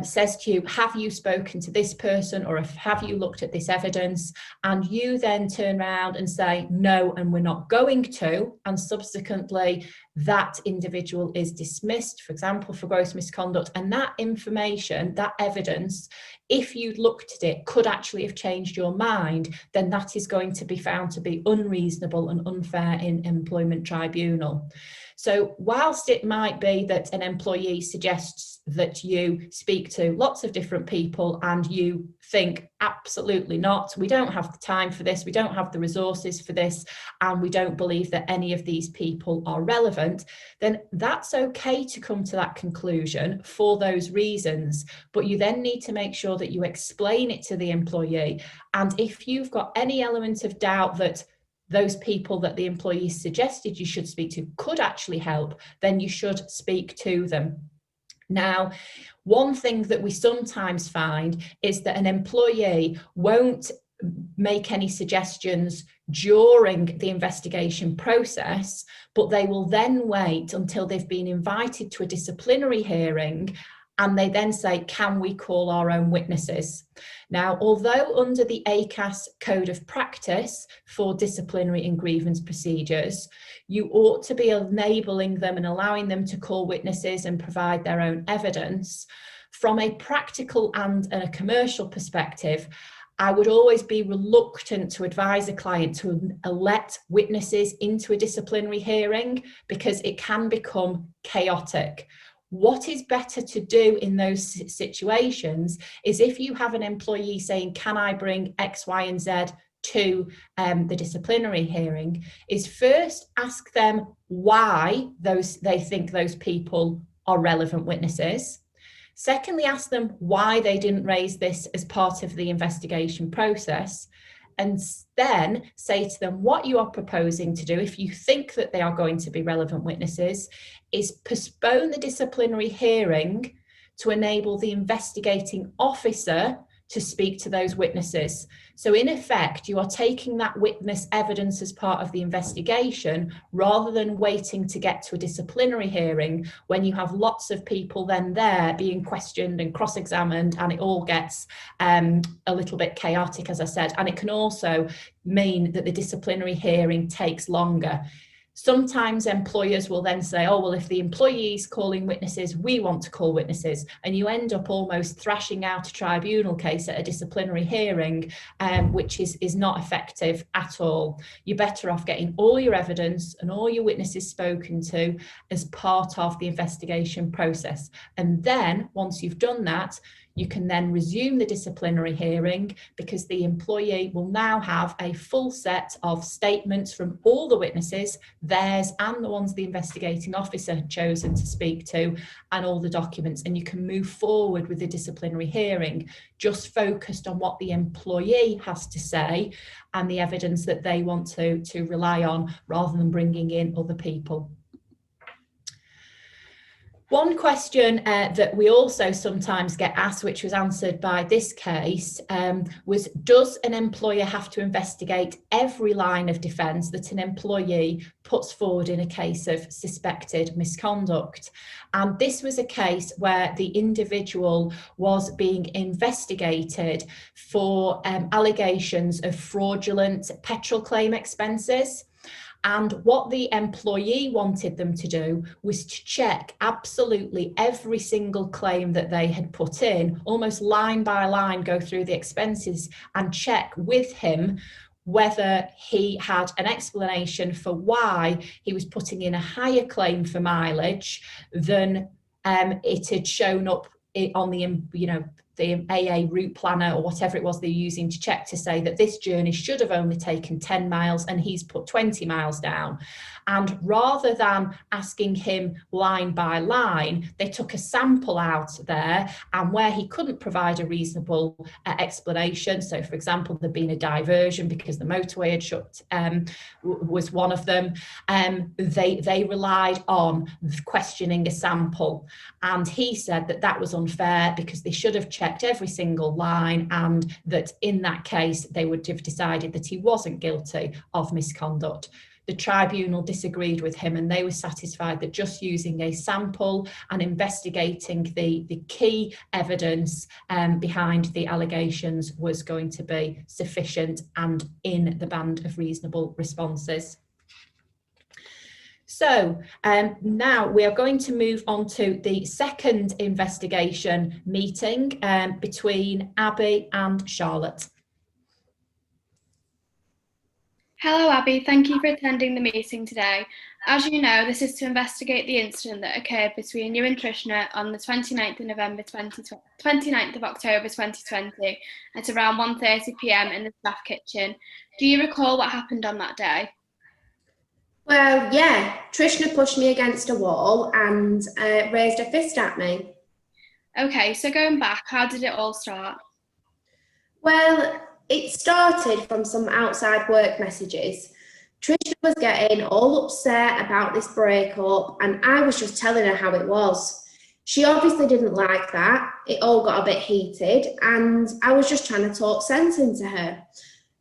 says to you, have you spoken to this person, or have you looked at this evidence? And you then turn around and say, no, and we're not going to, and subsequently that individual is dismissed, for example, for gross misconduct, and that information, that evidence, if you'd looked at it, could actually have changed your mind, then that is going to be found to be unreasonable and unfair in employment tribunal. So whilst it might be that an employee suggests that you speak to lots of different people and you think, absolutely not, we don't have the time for this, we don't have the resources for this, and we don't believe that any of these people are relevant, then that's okay to come to that conclusion for those reasons. But you then need to make sure that you explain it to the employee. And if you've got any element of doubt that those people that the employee suggested you should speak to could actually help, then you should speak to them. Now, one thing that we sometimes find is that an employee won't make any suggestions during the investigation process, but they will then wait until they've been invited to a disciplinary hearing, and they then say, can we call our own witnesses? Now, although under the ACAS Code of Practice for disciplinary and grievance procedures, you ought to be enabling them and allowing them to call witnesses and provide their own evidence, from a practical and a commercial perspective, I would always be reluctant to advise a client to let witnesses into a disciplinary hearing, because it can become chaotic. What is better to do in those situations is, if you have an employee saying, can I bring X, Y, and Z to the disciplinary hearing, is first ask them why they think those people are relevant witnesses. Secondly, ask them why they didn't raise this as part of the investigation process. And then say to them, what you are proposing to do, if you think that they are going to be relevant witnesses, is postpone the disciplinary hearing to enable the investigating officer to speak to those witnesses. So in effect, you are taking that witness evidence as part of the investigation, rather than waiting to get to a disciplinary hearing when you have lots of people then there being questioned and cross-examined, and it all gets a little bit chaotic, as I said. And it can also mean that the disciplinary hearing takes longer. Sometimes employers will then say, oh, well, if the employee is calling witnesses, we want to call witnesses. And you end up almost thrashing out a tribunal case at a disciplinary hearing, which is not effective at all. You're better off getting all your evidence and all your witnesses spoken to as part of the investigation process. And then once you've done that, you can then resume the disciplinary hearing, because the employee will now have a full set of statements from all the witnesses, theirs and the ones the investigating officer had chosen to speak to, and all the documents. And you can move forward with the disciplinary hearing, just focused on what the employee has to say and the evidence that they want to rely on, rather than bringing in other people. One question that we also sometimes get asked, which was answered by this case, was, does an employer have to investigate every line of defence that an employee puts forward in a case of suspected misconduct? And this was a case where the individual was being investigated for allegations of fraudulent petrol claim expenses. And what the employee wanted them to do was to check absolutely every single claim that they had put in, almost line by line, go through the expenses and check with him whether he had an explanation for why he was putting in a higher claim for mileage than it had shown up on the, the AA route planner or whatever it was they're using to check, to say that this journey should have only taken 10 miles and he's put 20 miles down. And rather than asking him line by line, they took a sample out there, and where he couldn't provide a reasonable explanation, so for example, there'd been a diversion because the motorway had shut, was one of them, they relied on questioning a sample. And he said that that was unfair, because they should have checked checked every single line, and that in that case they would have decided that he wasn't guilty of misconduct. The tribunal disagreed with him, and they were satisfied that just using a sample and investigating the key evidence behind the allegations was going to be sufficient and in the band of reasonable responses. So now we are going to move on to the second investigation meeting between Abby and Charlotte. Hello, Abby. Thank you for attending the meeting today. As you know, this is to investigate the incident that occurred between you and Trishna on the 29th of October 2020 at around 1:30 p.m. in the staff kitchen. Do you recall what happened on that day? Well, yeah, Trishna pushed me against a wall and raised a fist at me. Okay, so going back, how did it all start? Well, it started from some outside work messages. Trishna was getting all upset about this breakup, and I was just telling her how it was. She obviously didn't like that. It all got a bit heated, and I was just trying to talk sense into her.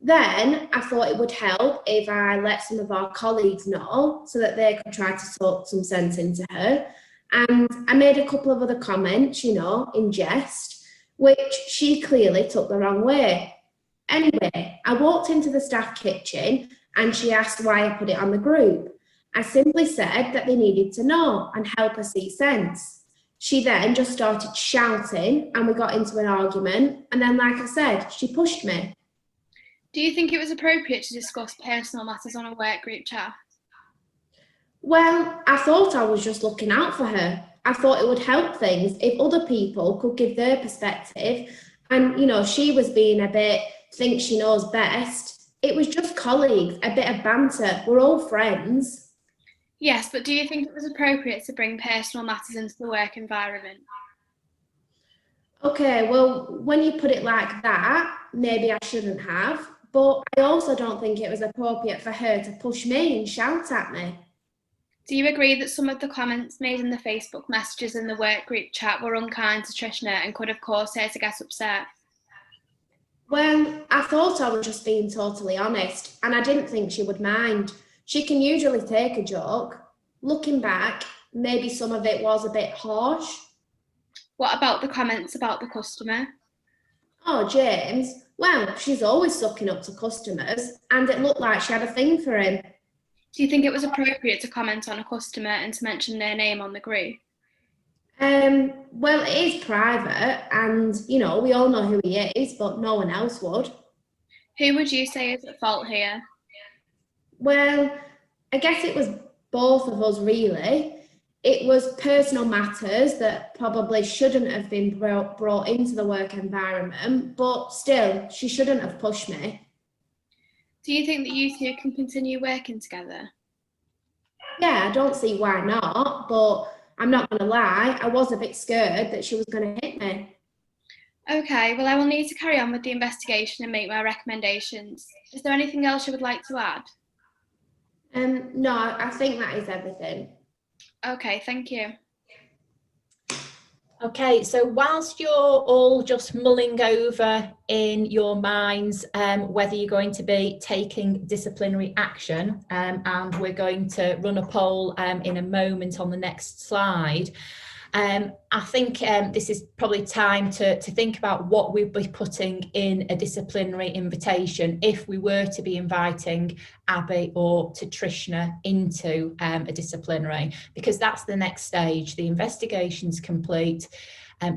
Then I thought it would help if I let some of our colleagues know so that they could try to talk some sense into her. And I made a couple of other comments, you know, in jest, which she clearly took the wrong way. Anyway, I walked into the staff kitchen and she asked why I put it on the group. I simply said that they needed to know and help her see sense. She then just started shouting and we got into an argument. And then, like I said, she pushed me. Do you think it was appropriate to discuss personal matters on a work group chat? Well, I thought I was just looking out for her. I thought it would help things if other people could give their perspective. And, you know, she was being a bit, thinks she knows best. It was just colleagues, a bit of banter. We're all friends. Yes, but do you think it was appropriate to bring personal matters into the work environment? Okay, well, when you put it like that, maybe I shouldn't have. But I also don't think it was appropriate for her to push me and shout at me. Do you agree that some of the comments made in the Facebook messages in the work group chat were unkind to Trishna and could have caused her to get upset? Well, I thought I was just being totally honest, and I didn't think she would mind. She can usually take a joke. Looking back, maybe some of it was a bit harsh. What about the comments about the customer? Oh, James, well, she's always sucking up to customers, and it looked like she had a thing for him. Do you think it was appropriate to comment on a customer and to mention their name on the group? Well, it is private, and, you know, we all know who he is, but no one else would. Who would you say is at fault here? Well, I guess it was both of us, really. It was personal matters that probably shouldn't have been brought into the work environment, but still, she shouldn't have pushed me. Do you think that you two can continue working together? Yeah, I don't see why not, but I'm not going to lie, I was a bit scared that she was going to hit me. Okay, well, I will need to carry on with the investigation and make my recommendations. Is there anything else you would like to add? No, I think that is everything. Okay, thank you. Okay, so whilst you're all just mulling over in your minds whether you're going to be taking disciplinary action, and we're going to run a poll in a moment on the next slide, I think this is probably time to think about what we'd be putting in a disciplinary invitation if we were to be inviting Abby or to Trishna into a disciplinary, because that's the next stage. The investigation's complete.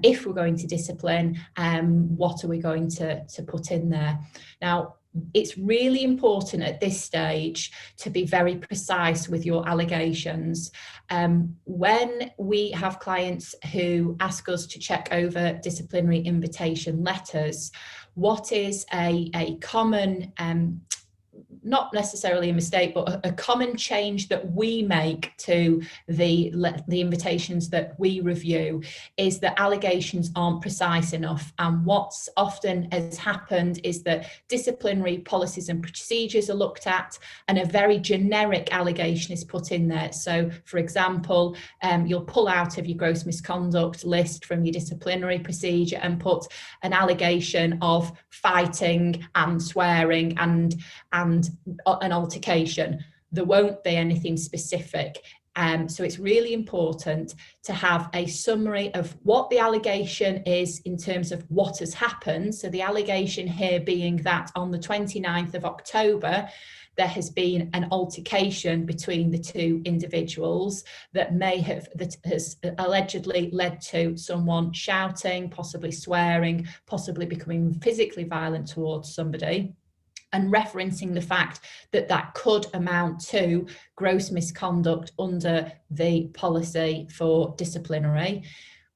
If we're going to discipline, what are we going to put in there? Now, it's really important at this stage to be very precise with your allegations. When we have clients who ask us to check over disciplinary invitation letters, what is a common not necessarily a mistake, but a common change that we make to the invitations that we review is that allegations aren't precise enough. And what's often has happened is that disciplinary policies and procedures are looked at and a very generic allegation is put in there. So, for example, you'll pull out of your gross misconduct list from your disciplinary procedure and put an allegation of fighting and swearing and an altercation. There won't be anything specific. So it's really important to have a summary of what the allegation is in terms of what has happened. So the allegation here being that on the 29th of October, there has been an altercation between the two individuals that has allegedly led to someone shouting, possibly swearing, possibly becoming physically violent towards somebody, and referencing the fact that that could amount to gross misconduct under the policy for disciplinary.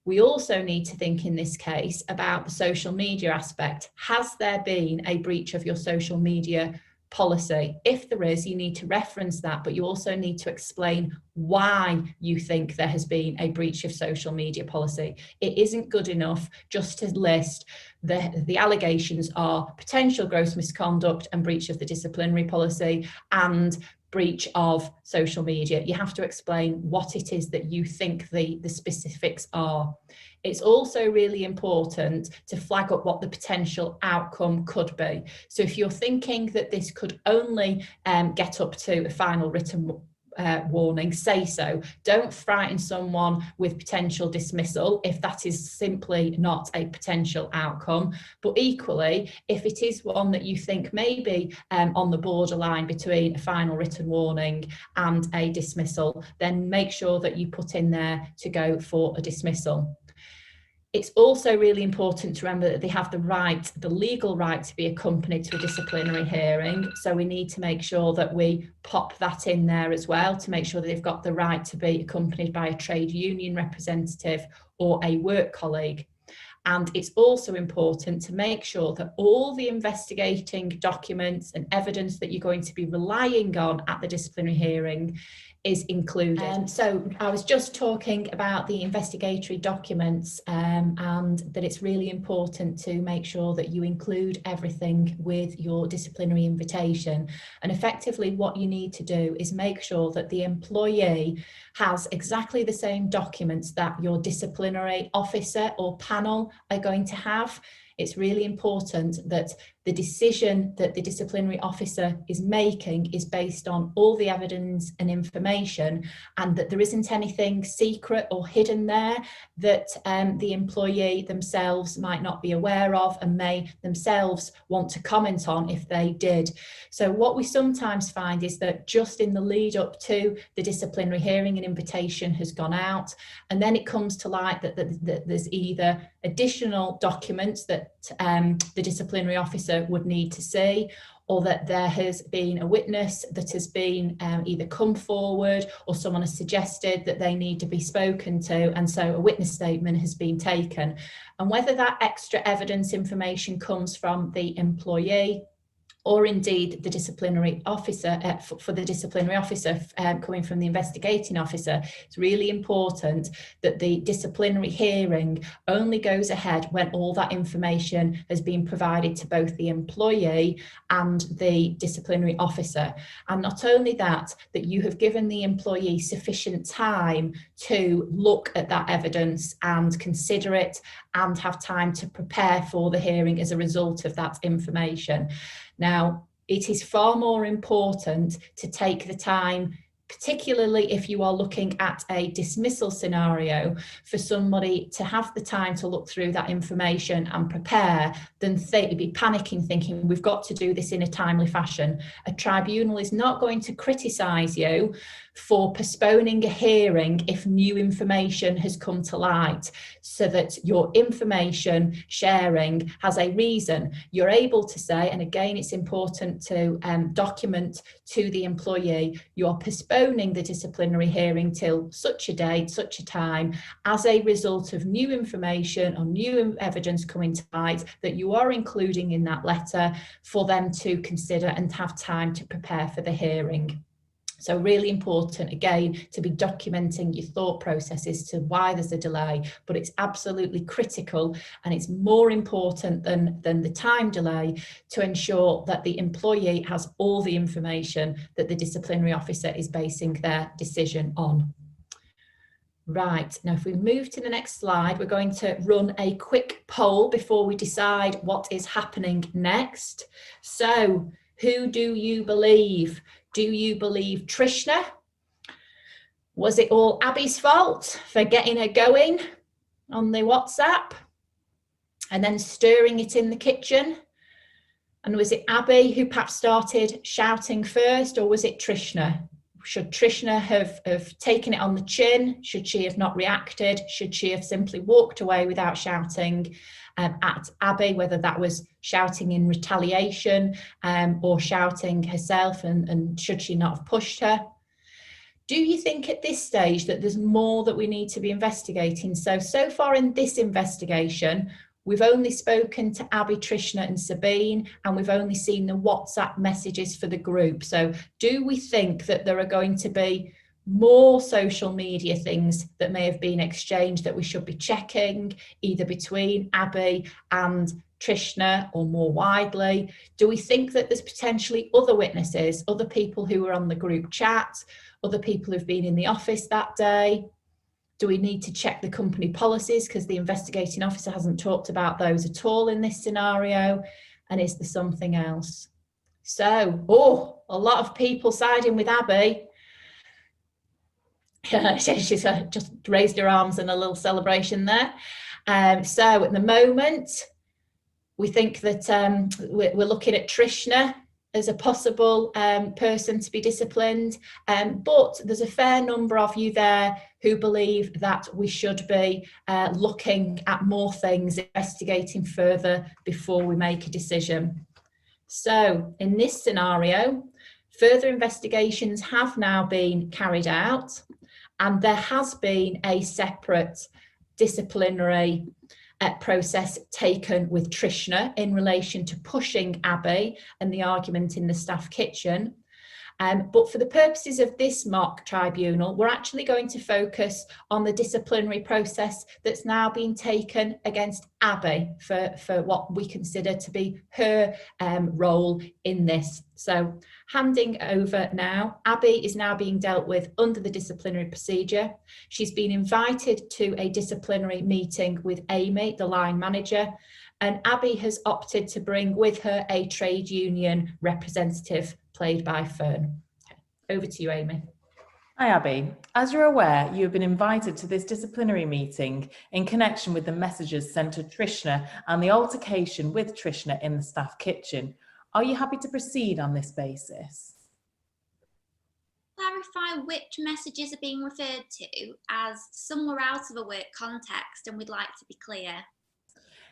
We also need to think in this case about the social media aspect. Has there been a breach of your social media policy? If there is, you need to reference that, but you also need to explain why you think there has been a breach of social media policy. It isn't good enough just to list the allegations are potential gross misconduct and breach of the disciplinary policy and breach of social media. You have to explain what it is that you think the specifics are. It's also really important to flag up what the potential outcome could be. So if you're thinking that this could only get up to a final written warning, say so. Don't frighten someone with potential dismissal if that is simply not a potential outcome. But equally, if it is one that you think may be on the borderline between a final written warning and a dismissal, then make sure that you put in there to go for a dismissal. It's also really important to remember that they have the legal right to be accompanied to a disciplinary hearing. So we need to make sure that we pop that in there as well to make sure that they've got the right to be accompanied by a trade union representative or a work colleague. And it's also important to make sure that all the investigating documents and evidence that you're going to be relying on at the disciplinary hearing is included. So I was just talking about the investigatory documents and that it's really important to make sure that you include everything with your disciplinary invitation. And effectively what you need to do is make sure that the employee has exactly the same documents that your disciplinary officer or panel are going to have. It's really important that the decision that the disciplinary officer is making is based on all the evidence and information, and that there isn't anything secret or hidden there that the employee themselves might not be aware of and may themselves want to comment on if they did. So what we sometimes find is that just in the lead up to the disciplinary hearing, an invitation has gone out, and then it comes to light that there's either additional documents that the disciplinary officer would need to see, or that there has been a witness that has been either come forward or someone has suggested that they need to be spoken to, and so a witness statement has been taken. And whether that extra evidence information comes from the employee or indeed the disciplinary officer, for the disciplinary officer coming from the investigating officer, it's really important that the disciplinary hearing only goes ahead when all that information has been provided to both the employee and the disciplinary officer. And not only that you have given the employee sufficient time to look at that evidence and consider it and have time to prepare for the hearing as a result of that information. Now, it is far more important to take the time, particularly if you are looking at a dismissal scenario, for somebody to have the time to look through that information and prepare than be panicking thinking we've got to do this in a timely fashion. A tribunal is not going to criticise you for postponing a hearing if new information has come to light, so that your information sharing has a reason. You're able to say, and again it's important to document to the employee, you're postponing postponing the disciplinary hearing till such a date, such a time, as a result of new information or new evidence coming to light that you are including in that letter for them to consider and have time to prepare for the hearing. So really important, again, to be documenting your thought processes to why there's a delay, but it's absolutely critical, and it's more important than the time delay to ensure that the employee has all the information that the disciplinary officer is basing their decision on. Right, now if we move to the next slide, we're going to run a quick poll before we decide what is happening next. So, who do you believe? Do you believe Trishna? Was it all Abby's fault for getting her going on the WhatsApp and then stirring it in the kitchen? And was it Abby who perhaps started shouting first, or was it Trishna? Should Trishna have taken it on the chin? Should she have not reacted? Should she have simply walked away without shouting at Abby, whether that was shouting in retaliation or shouting herself, and should she not have pushed her? Do you think at this stage that there's more that we need to be investigating? So far in this investigation, we've only spoken to Abby, Trishna and Sabine, and we've only seen the WhatsApp messages for the group. So do we think that there are going to be more social media things that may have been exchanged that we should be checking, either between Abby and Trishna or more widely? Do we think that there's potentially other witnesses, other people who were on the group chat, other people who've been in the office that day? Do we need to check the company policies, because the investigating officer hasn't talked about those at all in this scenario? And is there something else? So, a lot of people siding with Abby. She's just raised her arms in a little celebration there. So at the moment, we think that we're looking at Trishna as a possible person to be disciplined, but there's a fair number of you there who believe that we should be looking at more things, investigating further before we make a decision. So in this scenario, further investigations have now been carried out, and there has been a separate disciplinary process taken with Trishna in relation to pushing Abby and the argument in the staff kitchen. But for the purposes of this mock tribunal, we're actually going to focus on the disciplinary process that's now been taken against Abby for what we consider to be her role in this. So handing over now, Abby is now being dealt with under the disciplinary procedure. She's been invited to a disciplinary meeting with Amy, the line manager, and Abby has opted to bring with her a trade union representative played by Fern. Over to you, Amy. Hi, Abby. As you're aware, you have been invited to this disciplinary meeting in connection with the messages sent to Trishna and the altercation with Trishna in the staff kitchen. Are you happy to proceed on this basis? Clarify which messages are being referred to, as some were out of a work context and we'd like to be clear.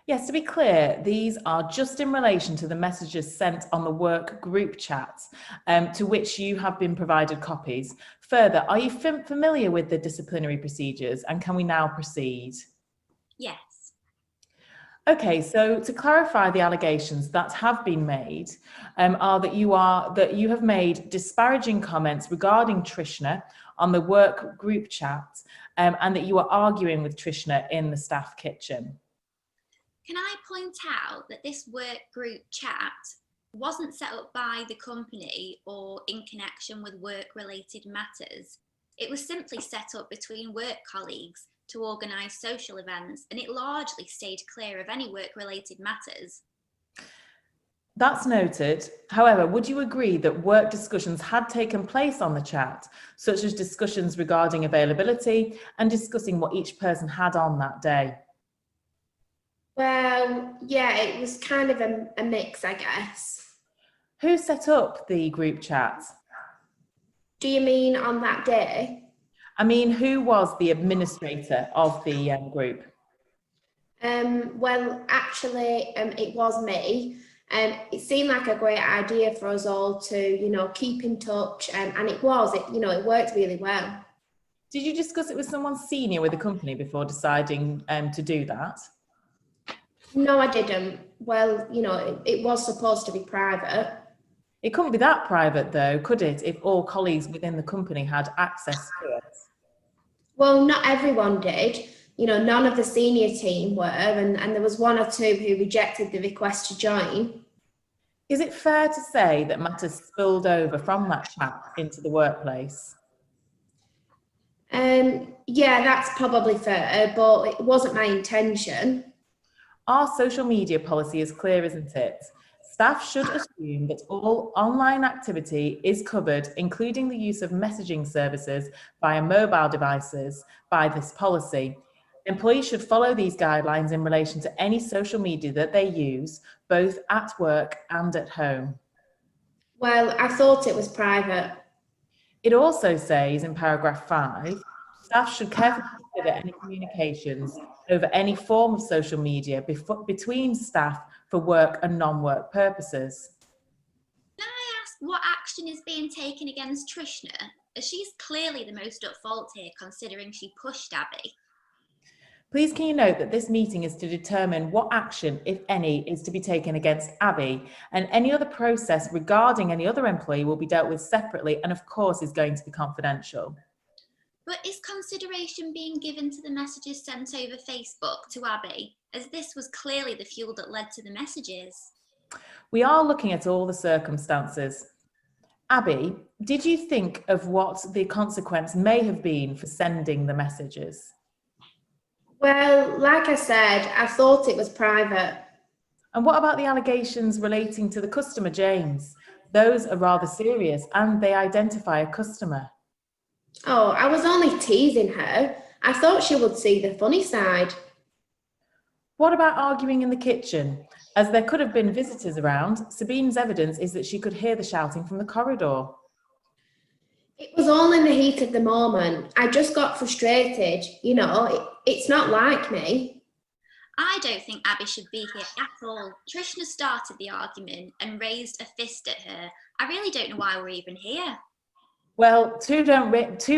Yes, to be clear, these are just in relation to the messages sent on the work group chat, to which you have been provided copies. Further, are you familiar with the disciplinary procedures, and can we now proceed? Yes. Okay, so to clarify, the allegations that have been made are that you have made disparaging comments regarding Trishna on the work group chat, and that you are arguing with Trishna in the staff kitchen. Can I point out that this work group chat wasn't set up by the company or in connection with work-related matters? It was simply set up between work colleagues to organise social events, and it largely stayed clear of any work-related matters. That's noted. However, would you agree that work discussions had taken place on the chat, such as discussions regarding availability and discussing what each person had on that day? Well, yeah, it was kind of a mix, I guess. Who set up the group chat? Do you mean on that day? I mean, who was the administrator of the group? Well, actually, it was me. It seemed like a great idea for us all to, you know, keep in touch, and it worked really well. Did you discuss it with someone senior with the company before deciding to do that? No, I didn't. Well, you know, it was supposed to be private. It couldn't be that private though, could it, if all colleagues within the company had access to it? Well, not everyone did. You know, none of the senior team were, and there was one or two who rejected the request to join. Is it fair to say that matters spilled over from that chat into the workplace? Yeah, that's probably fair, but it wasn't my intention. Our social media policy is clear, isn't it? Staff should assume that all online activity is covered, including the use of messaging services via mobile devices, by this policy. Employees should follow these guidelines in relation to any social media that they use, both at work and at home. Well, I thought it was private. It also says in paragraph 5, staff should carefully consider any communications over any form of social media between staff for work and non-work purposes. Can I ask what action is being taken against Trishna, as she's clearly the most at fault here, considering she pushed Abby? Please can you note that this meeting is to determine what action, if any, is to be taken against Abby, and any other process regarding any other employee will be dealt with separately and of course is going to be confidential. But is consideration being given to the messages sent over Facebook to Abby, as this was clearly the fuel that led to the messages? We are looking at all the circumstances. Abby, did you think of what the consequence may have been for sending the messages? Well, like I said, I thought it was private. And what about the allegations relating to the customer, James? Those are rather serious and they identify a customer. Oh, I was only teasing her. I thought she would see the funny side. What about arguing in the kitchen? As there could have been visitors around, Sabine's evidence is that she could hear the shouting from the corridor. It was all in the heat of the moment. I just got frustrated. You know, it's not like me. I don't think Abby should be here at all. Trishna started the argument and raised a fist at her. I really don't know why we're even here. Well, two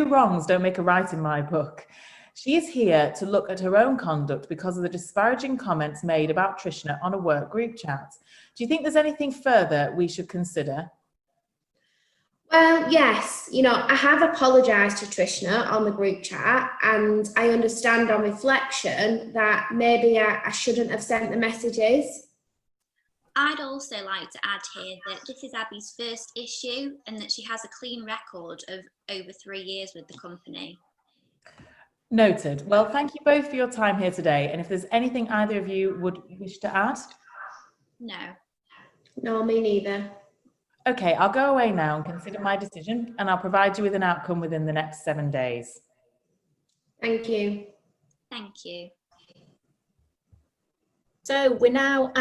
wrongs don't make a right in my book. She is here to look at her own conduct because of the disparaging comments made about Trishna on a work group chat. Do you think there's anything further we should consider? Well, yes, you know, I have apologised to Trishna on the group chat, and I understand on reflection that maybe I shouldn't have sent the messages. I'd also like to add here that this is Abby's first issue and that she has a clean record of over 3 years with the company. Noted. Well, thank you both for your time here today. And if there's anything either of you would wish to add? No. No, me neither. Okay, I'll go away now and consider my decision, and I'll provide you with an outcome within the next 7 days. Thank you. Thank you. So we're now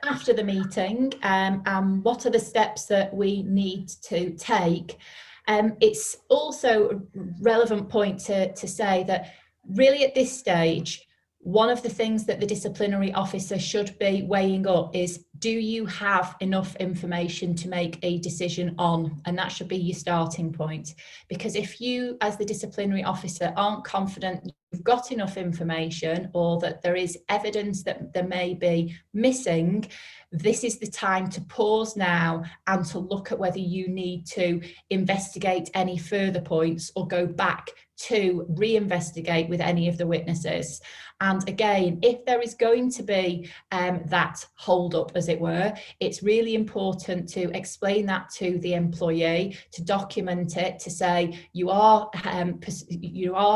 after the meeting, and what are the steps that we need to take? It's also a relevant point to say that really at this stage, one of the things that the disciplinary officer should be weighing up is, do you have enough information to make a decision on? And that should be your starting point. Because if you, as the disciplinary officer, aren't confident you've got enough information, or that there is evidence that there may be missing, this is the time to pause now and to look at whether you need to investigate any further points or go back to re-investigate with any of the witnesses. And again, if there is going to be that hold up, as it were, it's really important to explain that to the employee, to document it, to say you are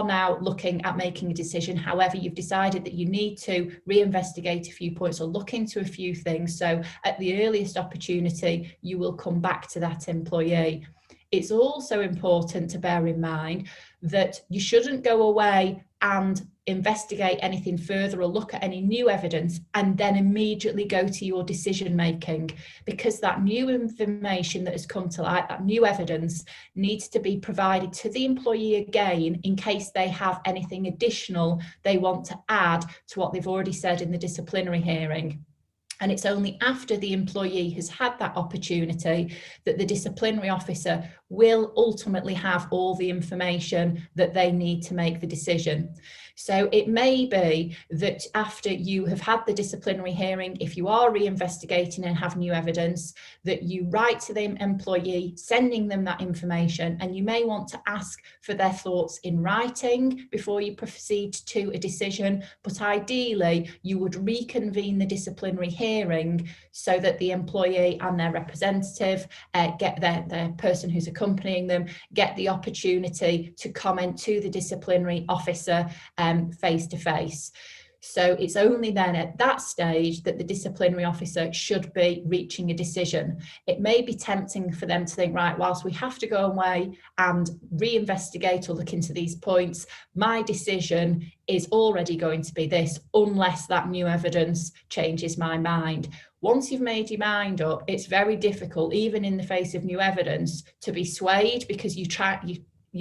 now looking at making a decision. However, you've decided that you need to re-investigate a few points or look into a few things. So at the earliest opportunity, you will come back to that employee. It's also important to bear in mind that you shouldn't go away and investigate anything further or look at any new evidence and then immediately go to your decision making, because that new information that has come to light, that new evidence, needs to be provided to the employee again in case they have anything additional they want to add to what they've already said in the disciplinary hearing. And it's only after the employee has had that opportunity that the disciplinary officer will ultimately have all the information that they need to make the decision. So it may be that after you have had the disciplinary hearing, if you are reinvestigating and have new evidence, that you write to the employee, sending them that information, and you may want to ask for their thoughts in writing before you proceed to a decision. But ideally, you would reconvene the disciplinary hearing so that the employee and their representative get their person who's accompanying them, get the opportunity to comment to the disciplinary officer face to face. So it's only then at that stage that the disciplinary officer should be reaching a decision. It may be tempting for them to think, right, whilst we have to go away and reinvestigate or look into these points, my decision is already going to be this, unless that new evidence changes my mind. Once you've made your mind up, it's very difficult, even in the face of new evidence, to be swayed, because you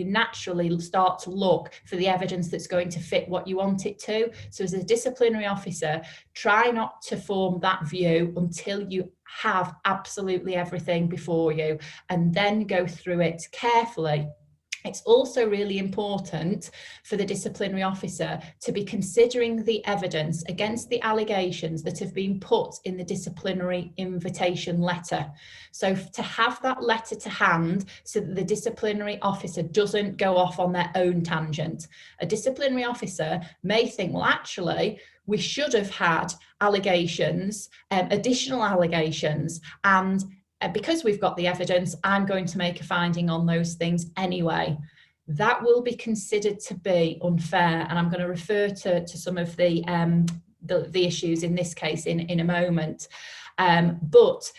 naturally start to look for the evidence that's going to fit what you want it to. So as a disciplinary officer, try not to form that view until you have absolutely everything before you, and then go through it carefully. It's also really important for the disciplinary officer to be considering the evidence against the allegations that have been put in the disciplinary invitation letter. So to have that letter to hand so that the disciplinary officer doesn't go off on their own tangent. A disciplinary officer may think, well, actually, we should have had allegations, additional allegations, and because we've got the evidence, I'm going to make a finding on those things anyway. That will be considered to be unfair, and I'm going to refer to some of the issues in this case in a moment. But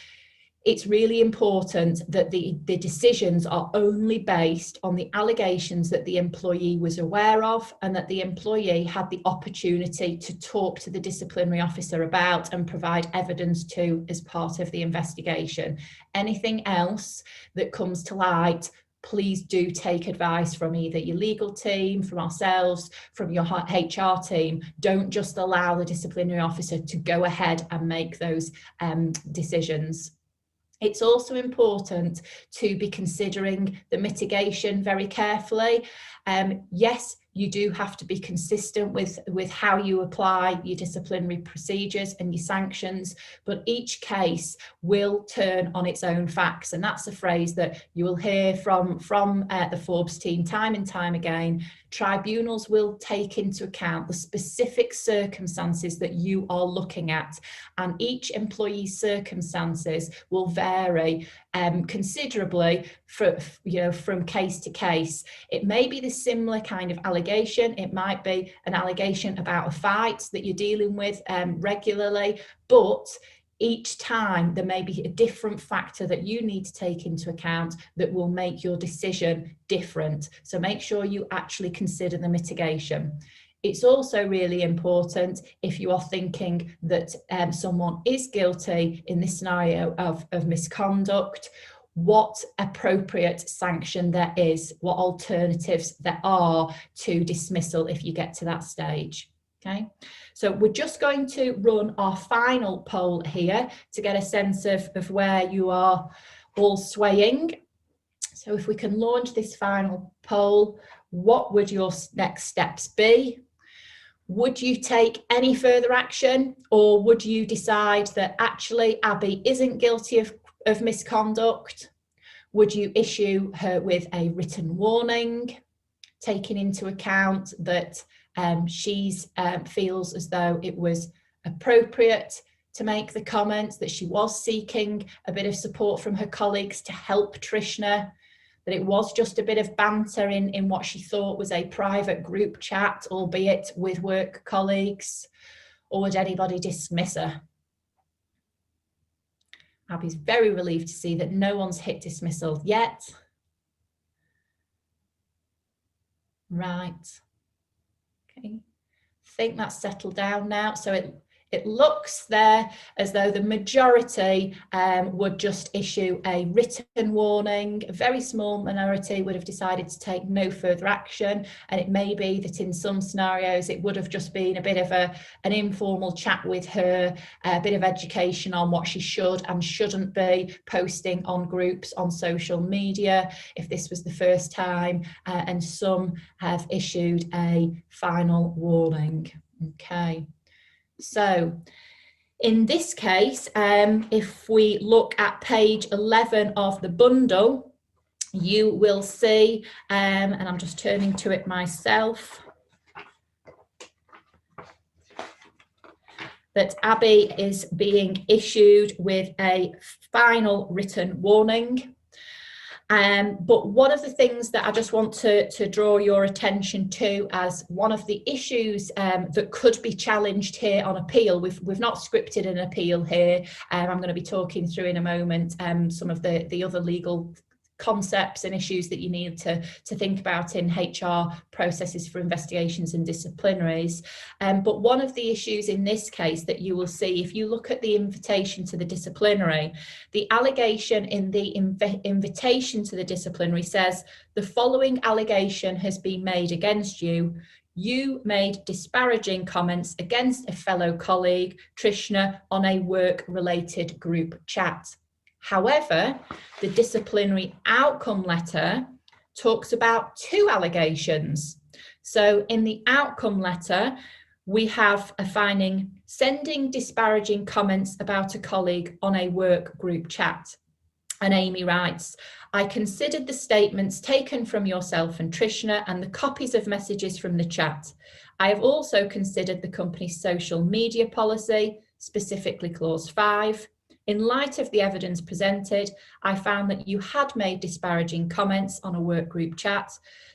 it's really important that the decisions are only based on the allegations that the employee was aware of, and that the employee had the opportunity to talk to the disciplinary officer about and provide evidence to as part of the investigation. Anything else that comes to light, please do take advice from either your legal team, from ourselves, from your HR team. Don't just allow the disciplinary officer to go ahead and make those decisions. It's also important to be considering the mitigation very carefully. Yes, you do have to be consistent with how you apply your disciplinary procedures and your sanctions, but each case will turn on its own facts. And that's a phrase that you will hear from the Forbes team time and time again. Tribunals will take into account the specific circumstances that you are looking at, and each employee's circumstances will vary considerably from case to case. It may be the similar kind of allegation. It might be an allegation about a fight that you're dealing with regularly, but each time there may be a different factor that you need to take into account that will make your decision different. So make sure you actually consider the mitigation. It's also really important, if you are thinking that someone is guilty in this scenario of misconduct, what appropriate sanction there is, what alternatives there are to dismissal if you get to that stage. Okay, so we're just going to run our final poll here to get a sense of where you are all swaying. So if we can launch this final poll, what would your next steps be? Would you take any further action, or would you decide that actually Abby isn't guilty of misconduct? Would you issue her with a written warning, taking into account that she feels as though it was appropriate to make the comments, that she was seeking a bit of support from her colleagues to help Trishna, that it was just a bit of banter in what she thought was a private group chat, albeit with work colleagues? Or would anybody dismiss her? Abby's very relieved to see that no one's hit dismissal yet. Right. Okay. I think that's settled down now. So It looks there as though the majority would just issue a written warning. A very small minority would have decided to take no further action, and it may be that in some scenarios it would have just been a bit of an informal chat with her, a bit of education on what she should and shouldn't be posting on groups on social media if this was the first time, and some have issued a final warning. Okay. So in this case, if we look at page 11 of the bundle, you will see, and I'm just turning to it myself, that Abby is being issued with a final written warning. But one of the things that I just want to draw your attention to as one of the issues that could be challenged here on appeal, we've not scripted an appeal here. I'm going to be talking through in a moment some of the other legal concepts and issues that you need to think about in HR processes for investigations and disciplinaries. But one of the issues in this case that you will see, if you look at the invitation to the disciplinary, the allegation in the invitation to the disciplinary says, the following allegation has been made against you. You made disparaging comments against a fellow colleague, Trishna, on a work-related group chat. However, the disciplinary outcome letter talks about two allegations. So in the outcome letter, we have a finding, sending disparaging comments about a colleague on a work group chat. And Amy writes, I considered the statements taken from yourself and Trishna and the copies of messages from the chat. I have also considered the company's social media policy, specifically clause 5. In light of the evidence presented, I found that you had made disparaging comments on a work group chat.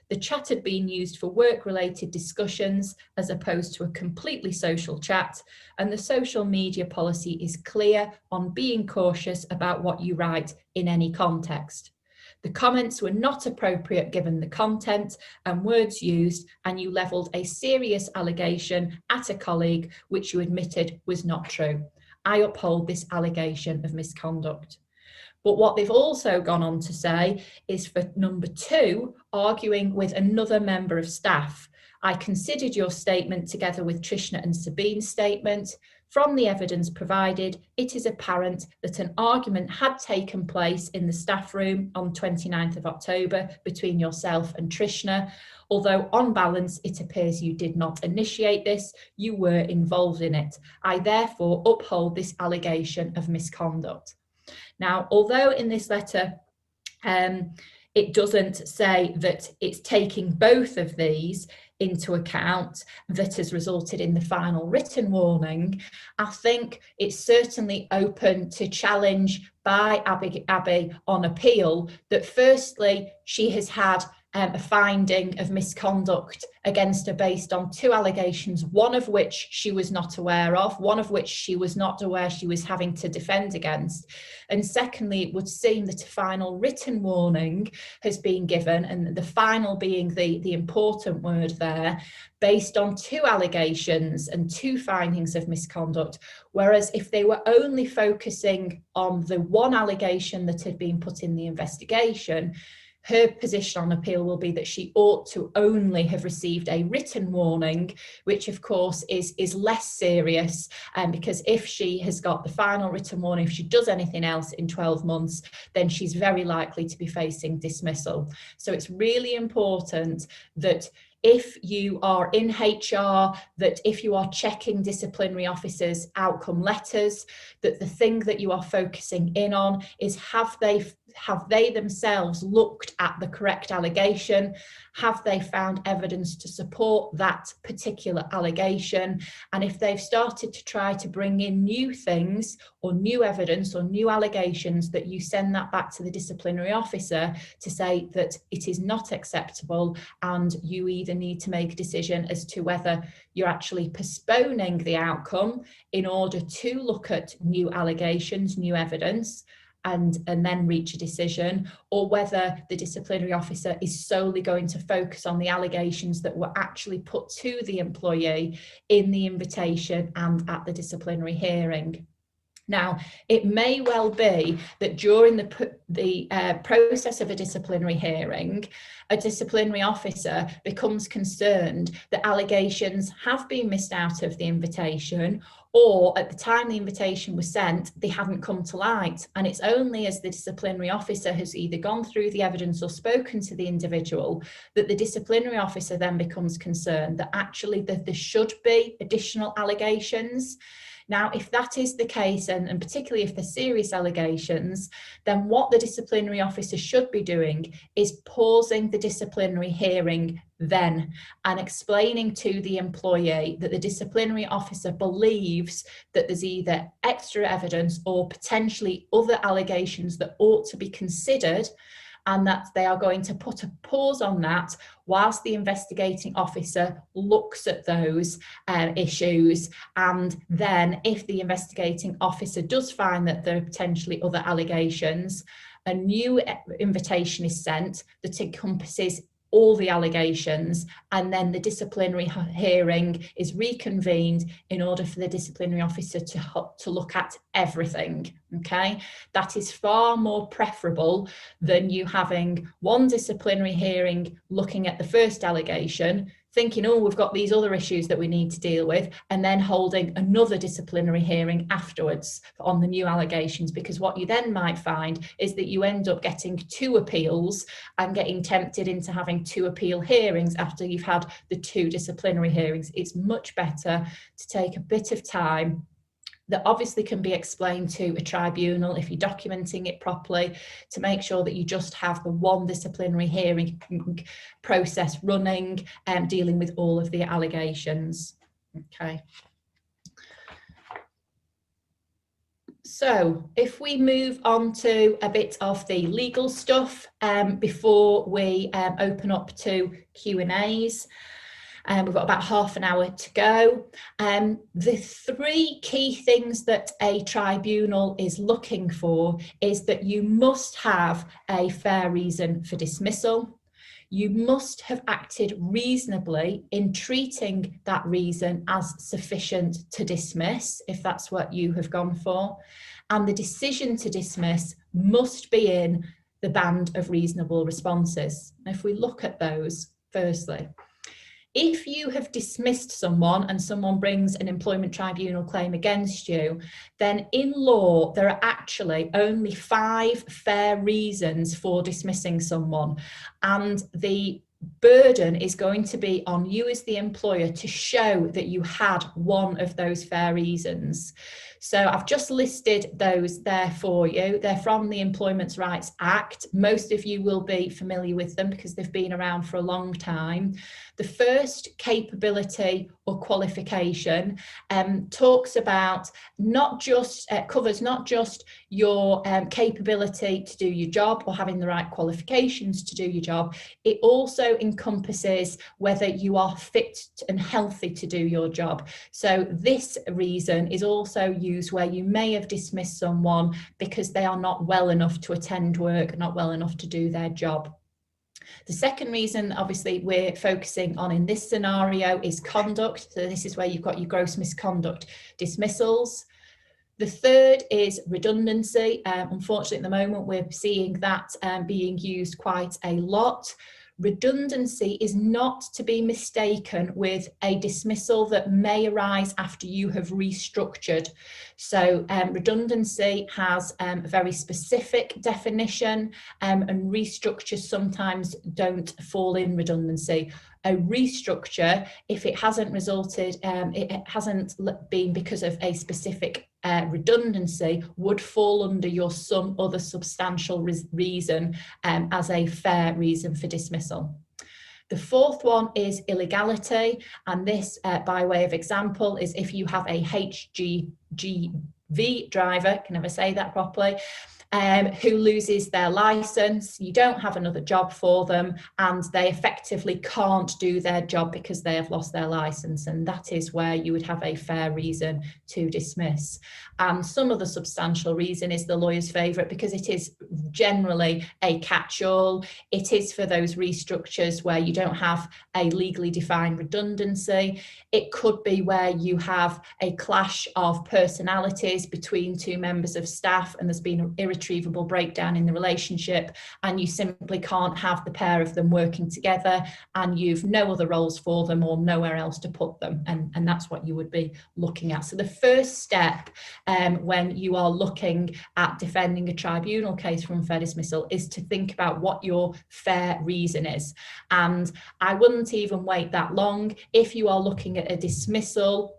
The chat had been used for work-related discussions as opposed to a completely social chat, and the social media policy is clear on being cautious about what you write in any context. The comments were not appropriate given the content and words used, and you levelled a serious allegation at a colleague which you admitted was not true. I uphold this allegation of misconduct. But what they've also gone on to say is for number 2, arguing with another member of staff. I considered your statement together with Trishna and Sabine's statement. From the evidence provided, it is apparent that an argument had taken place in the staff room on 29th of October between yourself and Trishna. Although on balance, it appears you did not initiate this, you were involved in it. I therefore uphold this allegation of misconduct. Now, although in this letter, it doesn't say that it's taking both of these into account that has resulted in the final written warning, I think it's certainly open to challenge by Abby on appeal that firstly, she has had a finding of misconduct against her based on 2 allegations, one of which she was not aware of, one of which she was not aware she was having to defend against. And secondly, it would seem that a final written warning has been given, and the final being the important word there, based on 2 allegations and 2 findings of misconduct. Whereas if they were only focusing on the 1 allegation that had been put in the investigation, her position on appeal will be that she ought to only have received a written warning, which of course is less serious, because if she has got the final written warning, if she does anything else in 12 months, then she's very likely to be facing dismissal. So it's really important that if you are in HR, that if you are checking disciplinary officers' outcome letters, that the thing that you are focusing in on is have they themselves looked at the correct allegation? Have they found evidence to support that particular allegation? And if they've started to try to bring in new things or new evidence or new allegations, that you send that back to the disciplinary officer to say that it is not acceptable, and you either need to make a decision as to whether you're actually postponing the outcome in order to look at new allegations, new evidence, and then reach a decision, or whether the disciplinary officer is solely going to focus on the allegations that were actually put to the employee in the invitation and at the disciplinary hearing. Now, it may well be that during the process of a disciplinary hearing, a disciplinary officer becomes concerned that allegations have been missed out of the invitation, or at the time the invitation was sent, they hadn't come to light. And it's only as the disciplinary officer has either gone through the evidence or spoken to the individual that the disciplinary officer then becomes concerned that actually that there should be additional allegations. Now, if that is the case, and particularly if they're serious allegations, then what the disciplinary officer should be doing is pausing the disciplinary hearing then and explaining to the employee that the disciplinary officer believes that there's either extra evidence or potentially other allegations that ought to be considered, and that they are going to put a pause on that whilst the investigating officer looks at those issues. And then if the investigating officer does find that there are potentially other allegations, a new invitation is sent that encompasses all the allegations, and then the disciplinary hearing is reconvened in order for the disciplinary officer to look at everything. Okay, that is far more preferable than you having one disciplinary hearing looking at the first allegation, thinking, oh, we've got these other issues that we need to deal with, and then holding another disciplinary hearing afterwards on the new allegations, because what you then might find is that you end up getting two appeals and getting tempted into having two appeal hearings after you've had the two disciplinary hearings. It's much better to take a bit of time that obviously can be explained to a tribunal if you're documenting it properly, to make sure that you just have the one disciplinary hearing process running and dealing with all of the allegations. Okay. So if we move on to a bit of the legal stuff before we open up to Q&As. We've got about half an hour to go. The three key things that a tribunal is looking for is that you must have a fair reason for dismissal. You must have acted reasonably in treating that reason as sufficient to dismiss, if that's what you have gone for. And the decision to dismiss must be in the band of reasonable responses. If we look at those, firstly, if you have dismissed someone and someone brings an employment tribunal claim against you, then in law, there are actually only 5 fair reasons for dismissing someone. And the burden is going to be on you as the employer to show that you had one of those fair reasons. So I've just listed those there for you. They're from the Employment Rights Act. Most of you will be familiar with them because they've been around for a long time. The first, capability or qualification, talks about covers not just your capability to do your job or having the right qualifications to do your job. It also encompasses whether you are fit and healthy to do your job. So this reason is also used where you may have dismissed someone because they are not well enough to attend work, not well enough to do their job. The second reason, obviously, we're focusing on in this scenario is conduct. So this is where you've got your gross misconduct dismissals. The third is redundancy. Unfortunately, at the moment, we're seeing that being used quite a lot. Redundancy is not to be mistaken with a dismissal that may arise after you have restructured. So redundancy has a very specific definition, and restructures sometimes don't fall in redundancy. A restructure, if it hasn't resulted, it hasn't been because of a specific redundancy, would fall under your some other substantial reason as a fair reason for dismissal. The fourth one is illegality, and this, by way of example, is if you have a HGV driver, can never say that properly, who loses their licence, you don't have another job for them, and they effectively can't do their job because they have lost their licence, and that is where you would have a fair reason to dismiss. And some other substantial reason is the lawyer's favourite, because it is generally a catch-all. It is for those restructures where you don't have a legally defined redundancy. It could be where you have a clash of personalities between two members of staff and there's been an irretrievable breakdown in the relationship, and you simply can't have the pair of them working together, and you've no other roles for them or nowhere else to put them, and that's what you would be looking at. So the first step when you are looking at defending a tribunal case for unfair dismissal is to think about what your fair reason is. And I wouldn't even wait that long. If you are looking at a dismissal,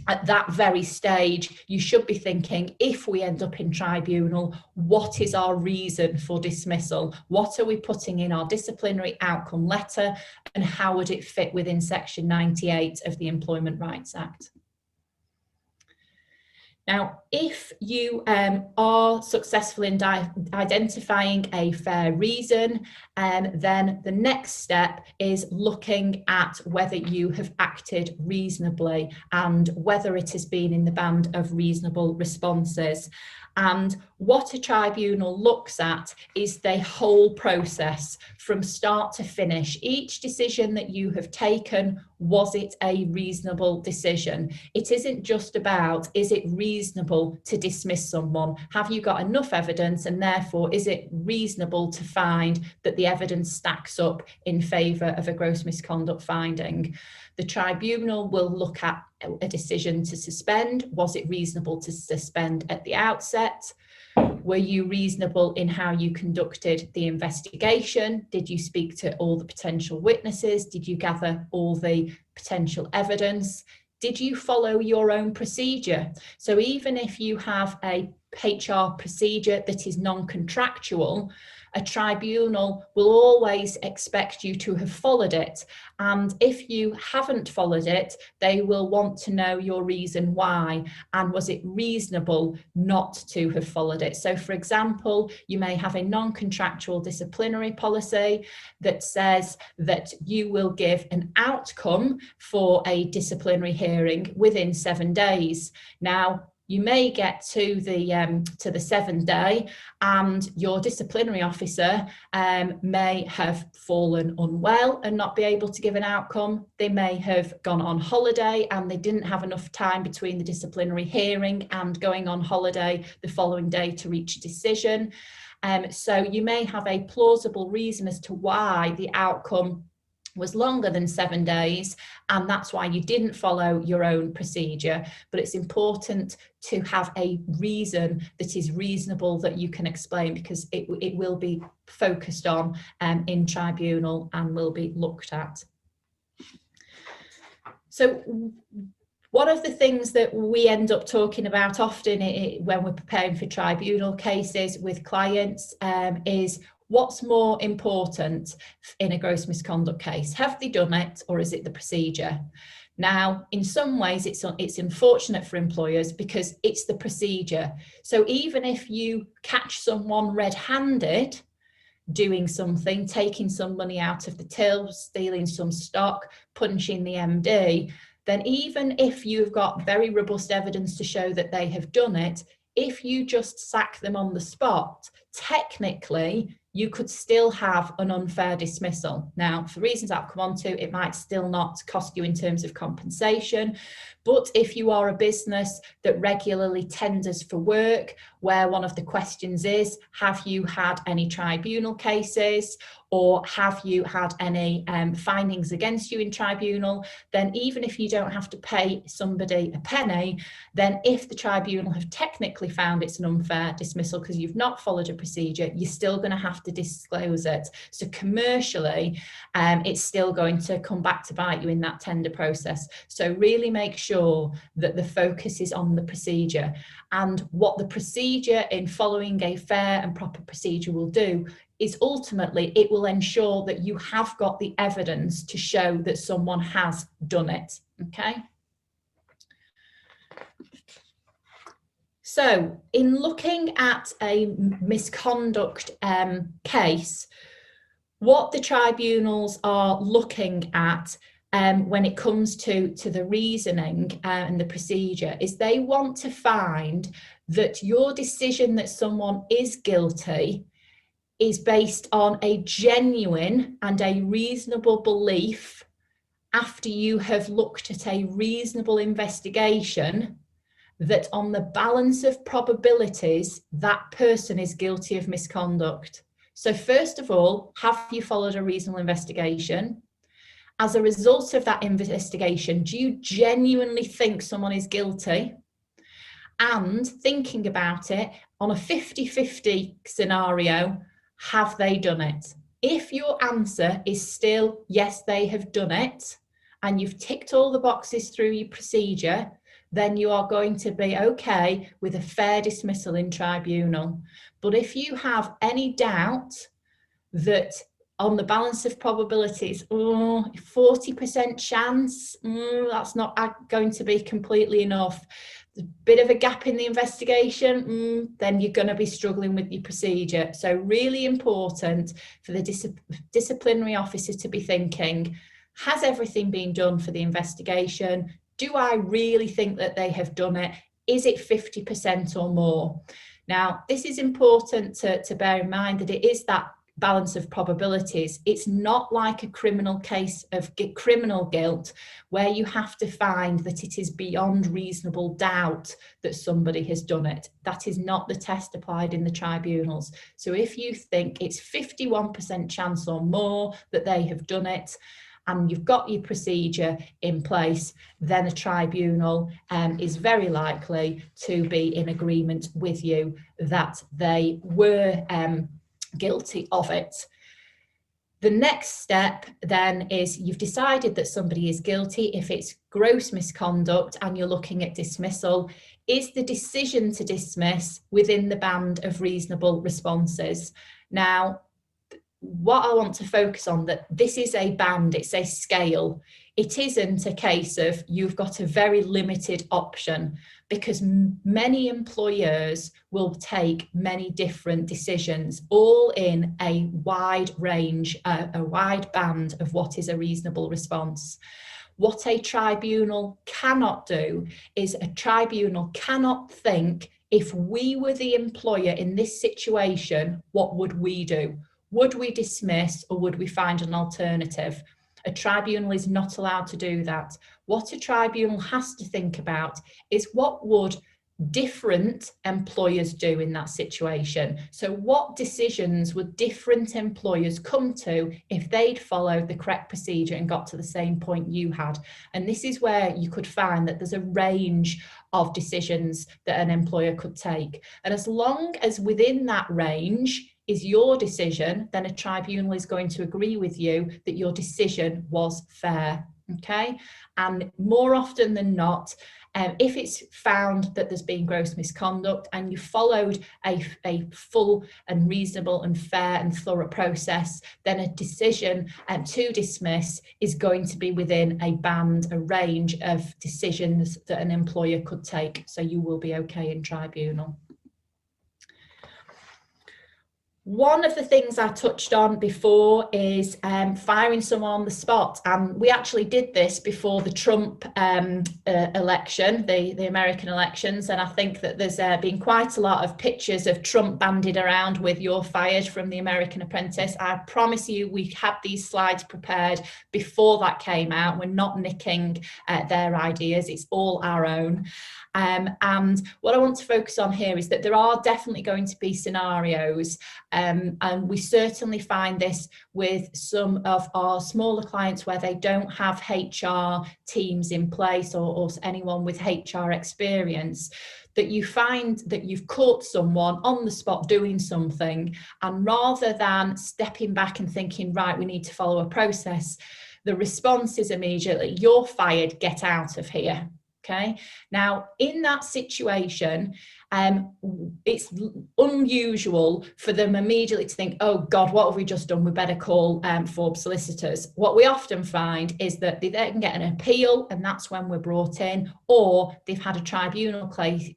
at that very stage, you should be thinking, if we end up in tribunal, what is our reason for dismissal? What are we putting in our disciplinary outcome letter, and how would it fit within Section 98 of the Employment Rights Act? Now, if you are successful in identifying a fair reason, then the next step is looking at whether you have acted reasonably and whether it has been in the band of reasonable responses. And what a tribunal looks at is the whole process from start to finish. Each decision that you have taken, was it a reasonable decision? It isn't just about, is it reasonable to dismiss someone? Have you got enough evidence, and therefore is it reasonable to find that the evidence stacks up in favour of a gross misconduct finding? The tribunal will look at a decision to suspend. Was it reasonable to suspend at the outset? Were you reasonable in how you conducted the investigation? Did you speak to all the potential witnesses? Did you gather all the potential evidence? Did you follow your own procedure? So even if you have a HR procedure that is non-contractual, a tribunal will always expect you to have followed it. And if you haven't followed it, they will want to know your reason why, and was it reasonable not to have followed it? So for example, you may have a non-contractual disciplinary policy that says that you will give an outcome for a disciplinary hearing within 7 days. Now, you may get to the 7th day and your disciplinary officer may have fallen unwell and not be able to give an outcome. They may have gone on holiday and they didn't have enough time between the disciplinary hearing and going on holiday the following day to reach a decision. So you may have a plausible reason as to why the outcome was longer than 7 days, and that's why you didn't follow your own procedure. But it's important to have a reason that is reasonable that you can explain, because it will be focused on in tribunal and will be looked at. So one of the things that we end up talking about often when we're preparing for tribunal cases with clients is, what's more important in a gross misconduct case? Have they done it, or is it the procedure? Now, in some ways, it's unfortunate for employers because it's the procedure. So even if you catch someone red-handed doing something, taking some money out of the till, stealing some stock, punching the MD, then even if you've got very robust evidence to show that they have done it, if you just sack them on the spot, technically, you could still have an unfair dismissal. Now, for reasons I'll come on to, it might still not cost you in terms of compensation. But if you are a business that regularly tenders for work, where one of the questions is, have you had any tribunal cases, or have you had any findings against you in tribunal, then even if you don't have to pay somebody a penny, then if the tribunal have technically found it's an unfair dismissal because you've not followed a procedure, you're still going to have to disclose it. So commercially, it's still going to come back to bite you in that tender process. So really make sure that the focus is on the procedure, and what the procedure in following a fair and proper procedure will do is ultimately it will ensure that you have got the evidence to show that someone has done it. Okay. So in looking at a misconduct case, what the tribunals are looking at when it comes to the reasoning and the procedure is they want to find that your decision that someone is guilty is based on a genuine and a reasonable belief after you have looked at a reasonable investigation that on the balance of probabilities, that person is guilty of misconduct. So first of all, have you followed a reasonable investigation? As a result of that investigation, do you genuinely think someone is guilty? And thinking about it, on a 50-50 scenario, have they done it? If your answer is still, yes, they have done it, and you've ticked all the boxes through your procedure, then you are going to be okay with a fair dismissal in tribunal. But if you have any doubt that on the balance of probabilities, 40% chance, that's not going to be completely enough, a bit of a gap in the investigation, then you're going to be struggling with your procedure. So really important for the disciplinary officer to be thinking, has everything been done for the investigation? Do I really think that they have done it? Is it 50% or more? Now, this is important to bear in mind that it is that balance of probabilities. It's not like a criminal case of criminal guilt where you have to find that it is beyond reasonable doubt that somebody has done it. That is not the test applied in the tribunals. So if you think it's 51% chance or more that they have done it, and you've got your procedure in place, then a tribunal is very likely to be in agreement with you that they were guilty of it. The next step then is you've decided that somebody is guilty. If it's gross misconduct and you're looking at dismissal, is the decision to dismiss within the band of reasonable responses? Now, what I want to focus on, that this is a band, it's a scale. It isn't a case of you've got a very limited option, because many employers will take many different decisions, all in a wide range, a wide band of what is a reasonable response. What a tribunal cannot do is a tribunal cannot think, if we were the employer in this situation, what would we do? Would we dismiss or would we find an alternative? A tribunal is not allowed to do that. What a tribunal has to think about is what would different employers do in that situation? So what decisions would different employers come to if they'd followed the correct procedure and got to the same point you had? And this is where you could find that there's a range of decisions that an employer could take. And as long as within that range is your decision, then a tribunal is going to agree with you that your decision was fair, okay? And more often than not, if it's found that there's been gross misconduct and you followed a full and reasonable and fair and thorough process, then a decision to dismiss is going to be within a band, a range of decisions that an employer could take. So you will be okay in tribunal. One of the things I touched on before is firing someone on the spot, and we actually did this before the Trump election, the American elections, and I think that there's been quite a lot of pictures of Trump bandied around with "you're fired" from The American Apprentice. I promise you we had these slides prepared before that came out. We're not nicking their ideas, it's all our own. And what I want to focus on here is that there are definitely going to be scenarios, and we certainly find this with some of our smaller clients where they don't have HR teams in place or anyone with HR experience, that you find that you've caught someone on the spot doing something, and rather than stepping back and thinking, right, we need to follow a process, the response is immediately, "You're fired, get out of here." Okay, now in that situation, it's unusual for them immediately to think, oh God, what have we just done? We better call Forbes Solicitors. What we often find is that they then get an appeal, and that's when we're brought in, or they've had a tribunal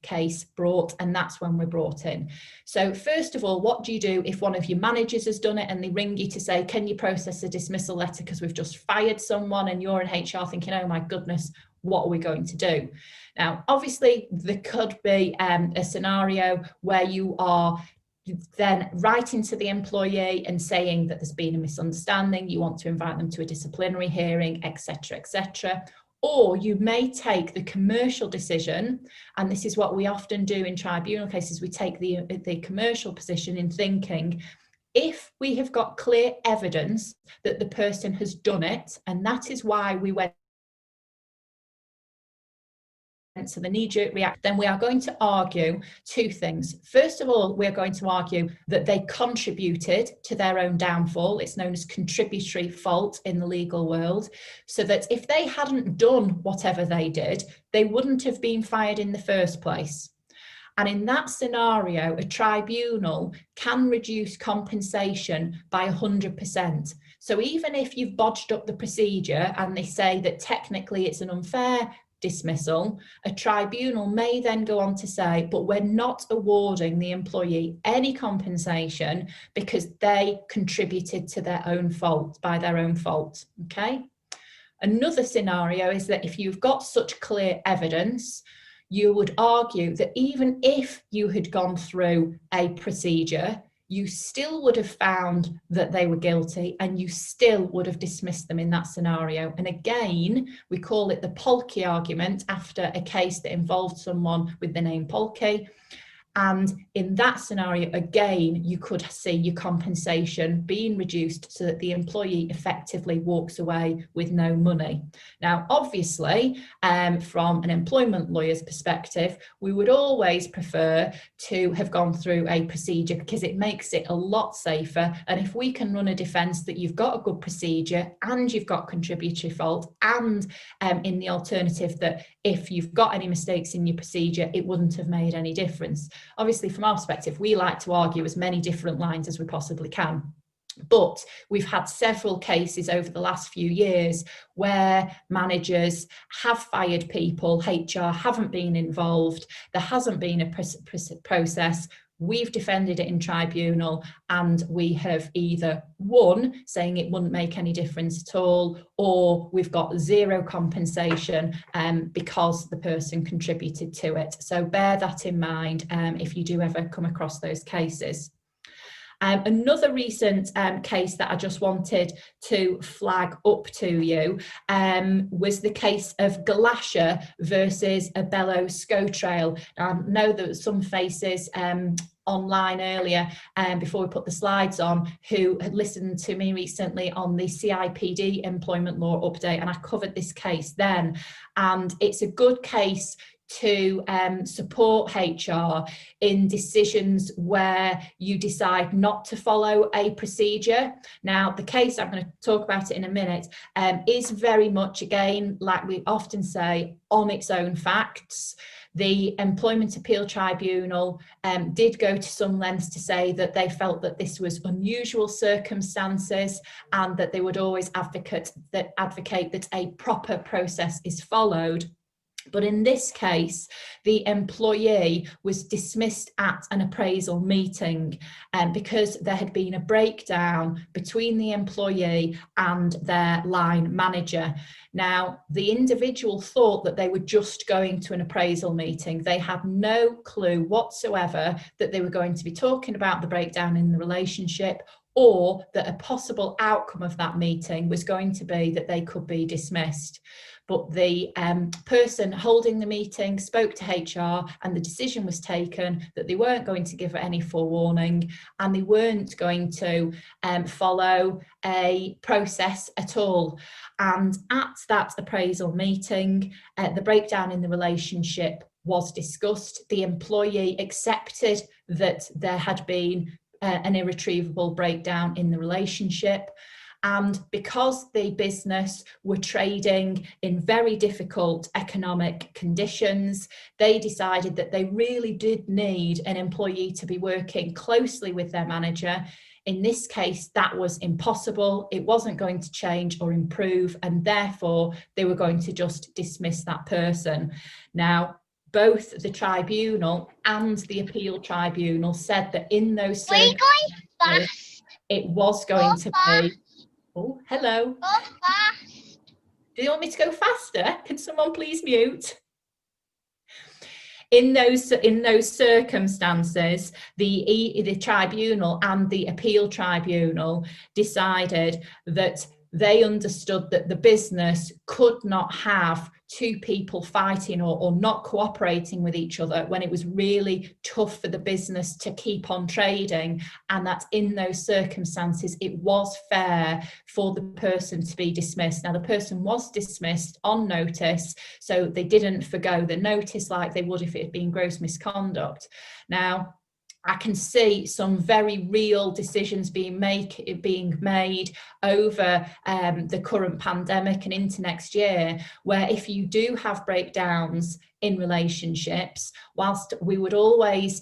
case brought, and that's when we're brought in. So first of all, what do you do if one of your managers has done it and they ring you to say, can you process a dismissal letter because we've just fired someone, and you're in HR thinking, oh my goodness, what are we going to do? Now, obviously, there could be a scenario where you are then writing to the employee and saying that there's been a misunderstanding, you want to invite them to a disciplinary hearing, etc., etc. Or you may take the commercial decision, and this is what we often do in tribunal cases, we take the commercial position in thinking, if we have got clear evidence that the person has done it, and that is why we went to the knee-jerk reaction, then we are going to argue two things. First of all, we're going to argue that they contributed to their own downfall. It's known as contributory fault in the legal world. So that if they hadn't done whatever they did, they wouldn't have been fired in the first place. And in that scenario, a tribunal can reduce compensation by 100%. So even if you've bodged up the procedure and they say that technically it's an unfair dismissal, a tribunal may then go on to say, but we're not awarding the employee any compensation because they contributed to their own fault, by their own fault, okay? Another scenario is that if you've got such clear evidence, you would argue that even if you had gone through a procedure, you still would have found that they were guilty and you still would have dismissed them in that scenario. And again, we call it the Polke argument after a case that involved someone with the name Polke. And in that scenario, again, you could see your compensation being reduced so that the employee effectively walks away with no money. Now, obviously, from an employment lawyer's perspective, we would always prefer to have gone through a procedure because it makes it a lot safer. And if we can run a defence that you've got a good procedure and you've got contributory fault, and in the alternative that if you've got any mistakes in your procedure, it wouldn't have made any difference. Obviously, from our perspective, we like to argue as many different lines as we possibly can. But we've had several cases over the last few years where managers have fired people, HR haven't been involved, there hasn't been a process. We've defended it in tribunal and we have either won, saying it wouldn't make any difference at all, or we've got zero compensation because the person contributed to it. So bear that in mind if you do ever come across those cases. Another recent case that I just wanted to flag up to you was the case of Lancashire versus a Bellows Scotrail. I know there were some faces online earlier before we put the slides on who had listened to me recently on the CIPD employment law update, and I covered this case then, and it's a good case to support HR in decisions where you decide not to follow a procedure. Now, the case, I'm going to talk about it in a minute, is very much, again, like we often say, on its own facts. The Employment Appeal Tribunal did go to some lengths to say that they felt that this was unusual circumstances and that they would always advocate that a proper process is followed. But in this case, the employee was dismissed at an appraisal meeting because there had been a breakdown between the employee and their line manager. Now, the individual thought that they were just going to an appraisal meeting. They had no clue whatsoever that they were going to be talking about the breakdown in the relationship, or that a possible outcome of that meeting was going to be that they could be dismissed. But the person holding the meeting spoke to HR and the decision was taken that they weren't going to give it any forewarning and they weren't going to follow a process at all. And at that appraisal meeting, the breakdown in the relationship was discussed. The employee accepted that there had been an irretrievable breakdown in the relationship. And because the business were trading in very difficult economic conditions, they decided that they really did need an employee to be working closely with their manager. In this case, that was impossible. It wasn't going to change or improve, and therefore they were going to just dismiss that person. Now, both the tribunal and the appeal tribunal said that in those circumstances, it was going to be, oh, hello. Do you want me to go faster? Can someone please mute? In those circumstances, the tribunal and the appeal tribunal decided that they understood that the business could not have two people fighting or not cooperating with each other when it was really tough for the business to keep on trading, and that in those circumstances it was fair for the person to be dismissed. Now, the person was dismissed on notice, so they didn't forgo the notice like they would if it had been gross misconduct. Now, I can see some very real decisions being made over the current pandemic and into next year, where if you do have breakdowns in relationships, whilst we would always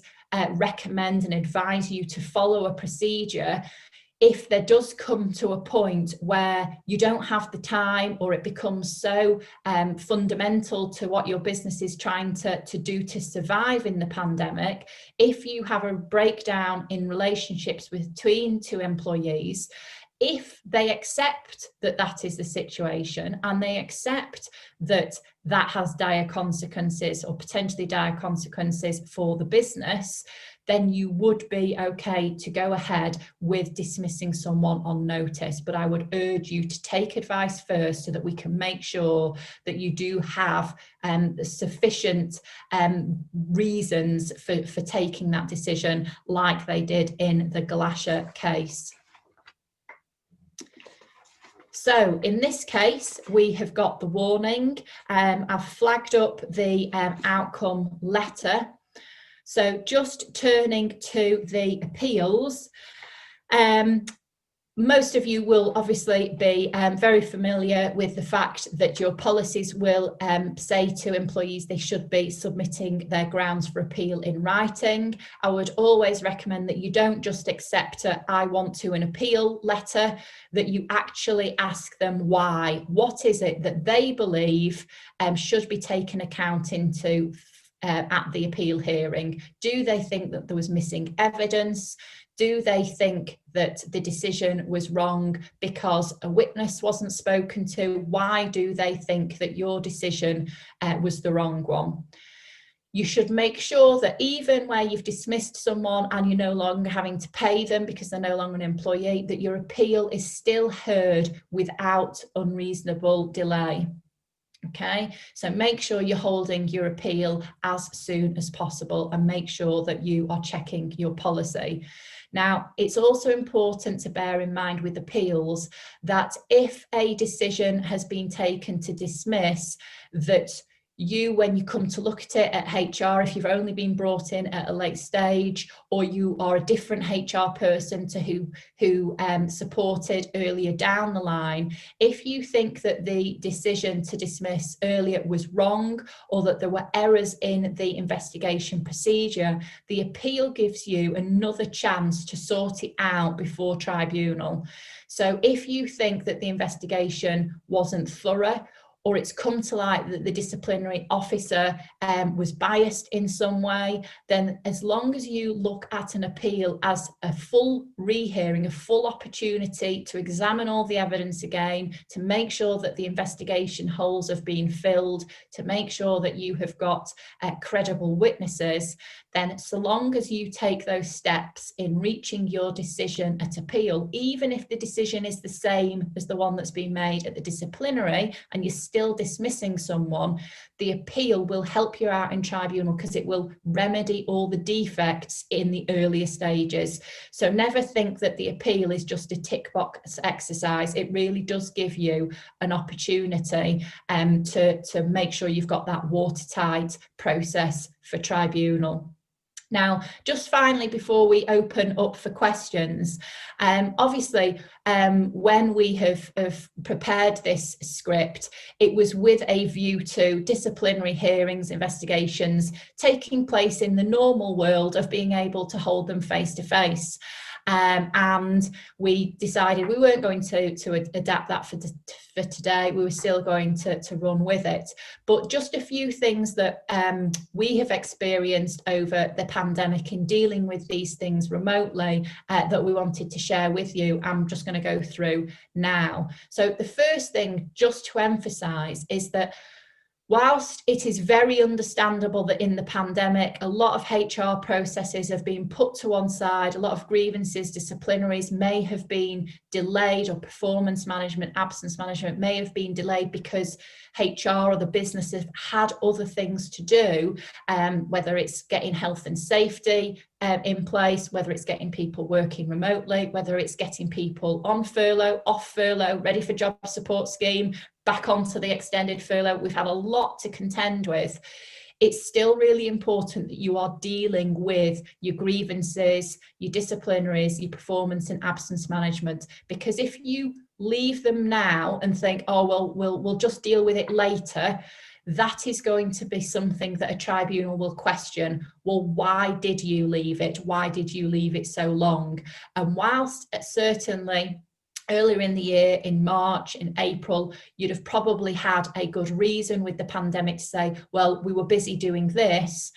recommend and advise you to follow a procedure, if there does come to a point where you don't have the time, or it becomes so fundamental to what your business is trying to do to survive in the pandemic, if you have a breakdown in relationships between two employees, if they accept that that is the situation and they accept that that has dire consequences or potentially dire consequences for the business, then you would be okay to go ahead with dismissing someone on notice. But I would urge you to take advice first so that we can make sure that you do have sufficient reasons for taking that decision, like they did in the Lancashire case. So in this case, we have got the warning. I've flagged up the outcome letter. So just turning to the appeals, most of you will obviously be very familiar with the fact that your policies will say to employees they should be submitting their grounds for appeal in writing. I would always recommend that you don't just accept a "I want to" an appeal letter, that you actually ask them why. What is it that they believe should be taken account into at the appeal hearing? Do they think that there was missing evidence? Do they think that the decision was wrong because a witness wasn't spoken to? Why do they think that your decision was the wrong one? You should make sure that even where you've dismissed someone and you're no longer having to pay them because they're no longer an employee, that your appeal is still heard without unreasonable delay. Okay, so make sure you're holding your appeal as soon as possible and make sure that you are checking your policy. Now, it's also important to bear in mind with appeals that if a decision has been taken to dismiss, that you, when you come to look at it at HR, if you've only been brought in at a late stage, or you are a different HR person to who supported earlier down the line, if you think that the decision to dismiss earlier was wrong, or that there were errors in the investigation procedure, the appeal gives you another chance to sort it out before tribunal. So if you think that the investigation wasn't thorough, or it's come to light that the disciplinary officer was biased in some way, then as long as you look at an appeal as a full rehearing, a full opportunity to examine all the evidence again, to make sure that the investigation holes have been filled, to make sure that you have got credible witnesses, then so long as you take those steps in reaching your decision at appeal, even if the decision is the same as the one that's been made at the disciplinary and you're still dismissing someone, the appeal will help you out in tribunal because it will remedy all the defects in the earlier stages. So never think that the appeal is just a tick box exercise. It really does give you an opportunity to make sure you've got that watertight process for tribunal. Now, just finally, before we open up for questions, obviously, when we have prepared this script, it was with a view to disciplinary hearings, investigations taking place in the normal world of being able to hold them face to face. And we decided we weren't going to adapt that for today. We were still going to run with it. But just a few things that we have experienced over the pandemic in dealing with these things remotely that we wanted to share with you. I'm just going to go through now. So the first thing just to emphasize is that whilst it is very understandable that in the pandemic, a lot of HR processes have been put to one side, a lot of grievances, disciplinaries may have been delayed, or performance management, absence management may have been delayed because HR or the business have had other things to do, whether it's getting health and safety in place, whether it's getting people working remotely, whether it's getting people on furlough, off furlough, ready for job support scheme, back onto the extended furlough. We've had a lot to contend with. It's still really important that you are dealing with your grievances, your disciplinaries, your performance and absence management, because if you leave them now and think, oh, well, we'll just deal with it later, that is going to be something that a tribunal will question. Well, why did you leave it? Why did you leave it so long? And whilst certainly earlier in the year, in March, in April, you'd have probably had a good reason with the pandemic to say, well, we were busy doing this.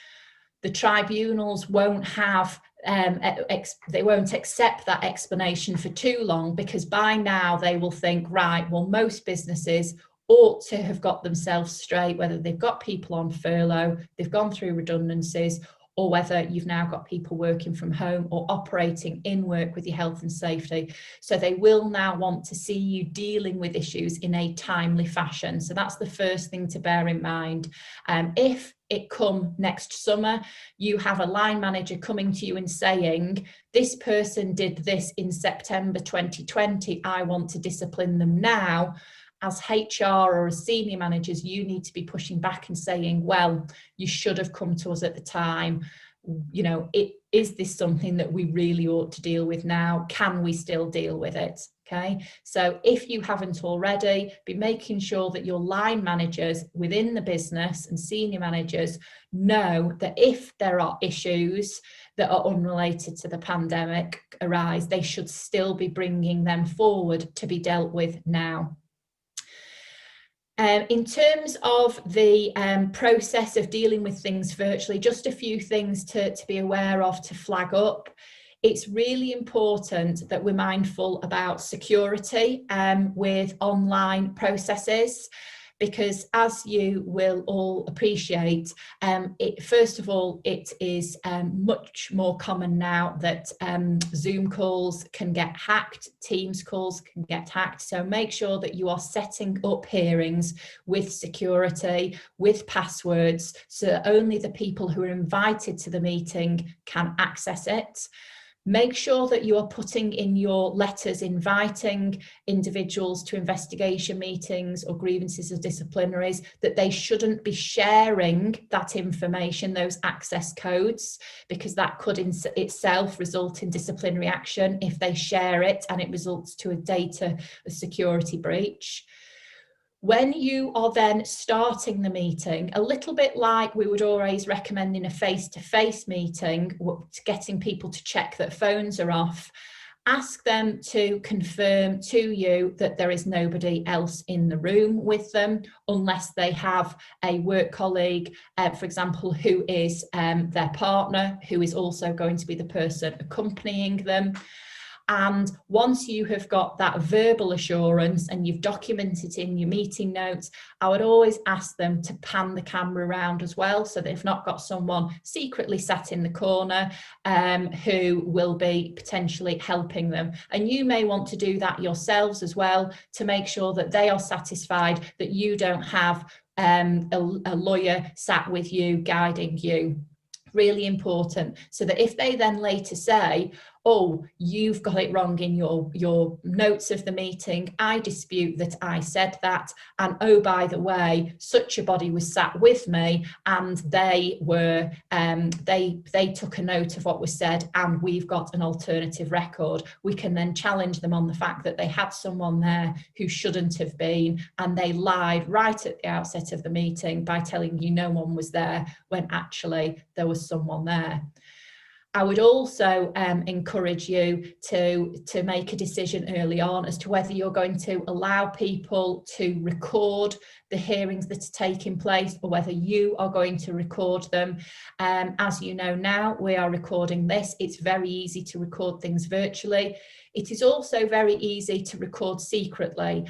The tribunals won't have, they won't accept that explanation for too long, because by now they will think, right, well, most businesses ought to have got themselves straight, whether they've got people on furlough, they've gone through redundancies, or whether you've now got people working from home or operating in work with your health and safety. So they will now want to see you dealing with issues in a timely fashion. So that's the first thing to bear in mind. If it come next summer, you have a line manager coming to you and saying, this person did this in September 2020, I want to discipline them now. As HR or as senior managers, you need to be pushing back and saying, well, you should have come to us at the time. You know, is this something that we really ought to deal with now? Can we still deal with it? Okay, so if you haven't already, be making sure that your line managers within the business and senior managers know that if there are issues that are unrelated to the pandemic arise, they should still be bringing them forward to be dealt with now. In terms of the process of dealing with things virtually, just a few things to be aware of, to flag up. It's really important that we're mindful about security with online processes, because as you will all appreciate, first of all, it is much more common now that Zoom calls can get hacked, Teams calls can get hacked. So make sure that you are setting up hearings with security, with passwords, so that only the people who are invited to the meeting can access it. Make sure that you are putting in your letters inviting individuals to investigation meetings or grievances or disciplinaries that they shouldn't be sharing that information, those access codes, because that could in itself result in disciplinary action if they share it and it results to a data security breach. When you are then starting the meeting, a little bit like we would always recommend in a face-to-face meeting, getting people to check that phones are off, ask them to confirm to you that there is nobody else in the room with them, unless they have a work colleague, for example, who is their partner, who is also going to be the person accompanying them. And once you have got that verbal assurance and you've documented it in your meeting notes, I would always ask them to pan the camera around as well, so they've not got someone secretly sat in the corner who will be potentially helping them. And you may want to do that yourselves as well, to make sure that they are satisfied that you don't have a lawyer sat with you, guiding you. Really important, so that if they then later say, oh, you've got it wrong in your notes of the meeting, I dispute that I said that, and oh, by the way, such a body was sat with me and they were they took a note of what was said and we've got an alternative record. We can then challenge them on the fact that they had someone there who shouldn't have been, and they lied right at the outset of the meeting by telling you no one was there when actually there was someone there. I would also encourage you to make a decision early on as to whether you're going to allow people to record the hearings that are taking place or whether you are going to record them. As you know now, we are recording this. It's very easy to record things virtually. It is also very easy to record secretly.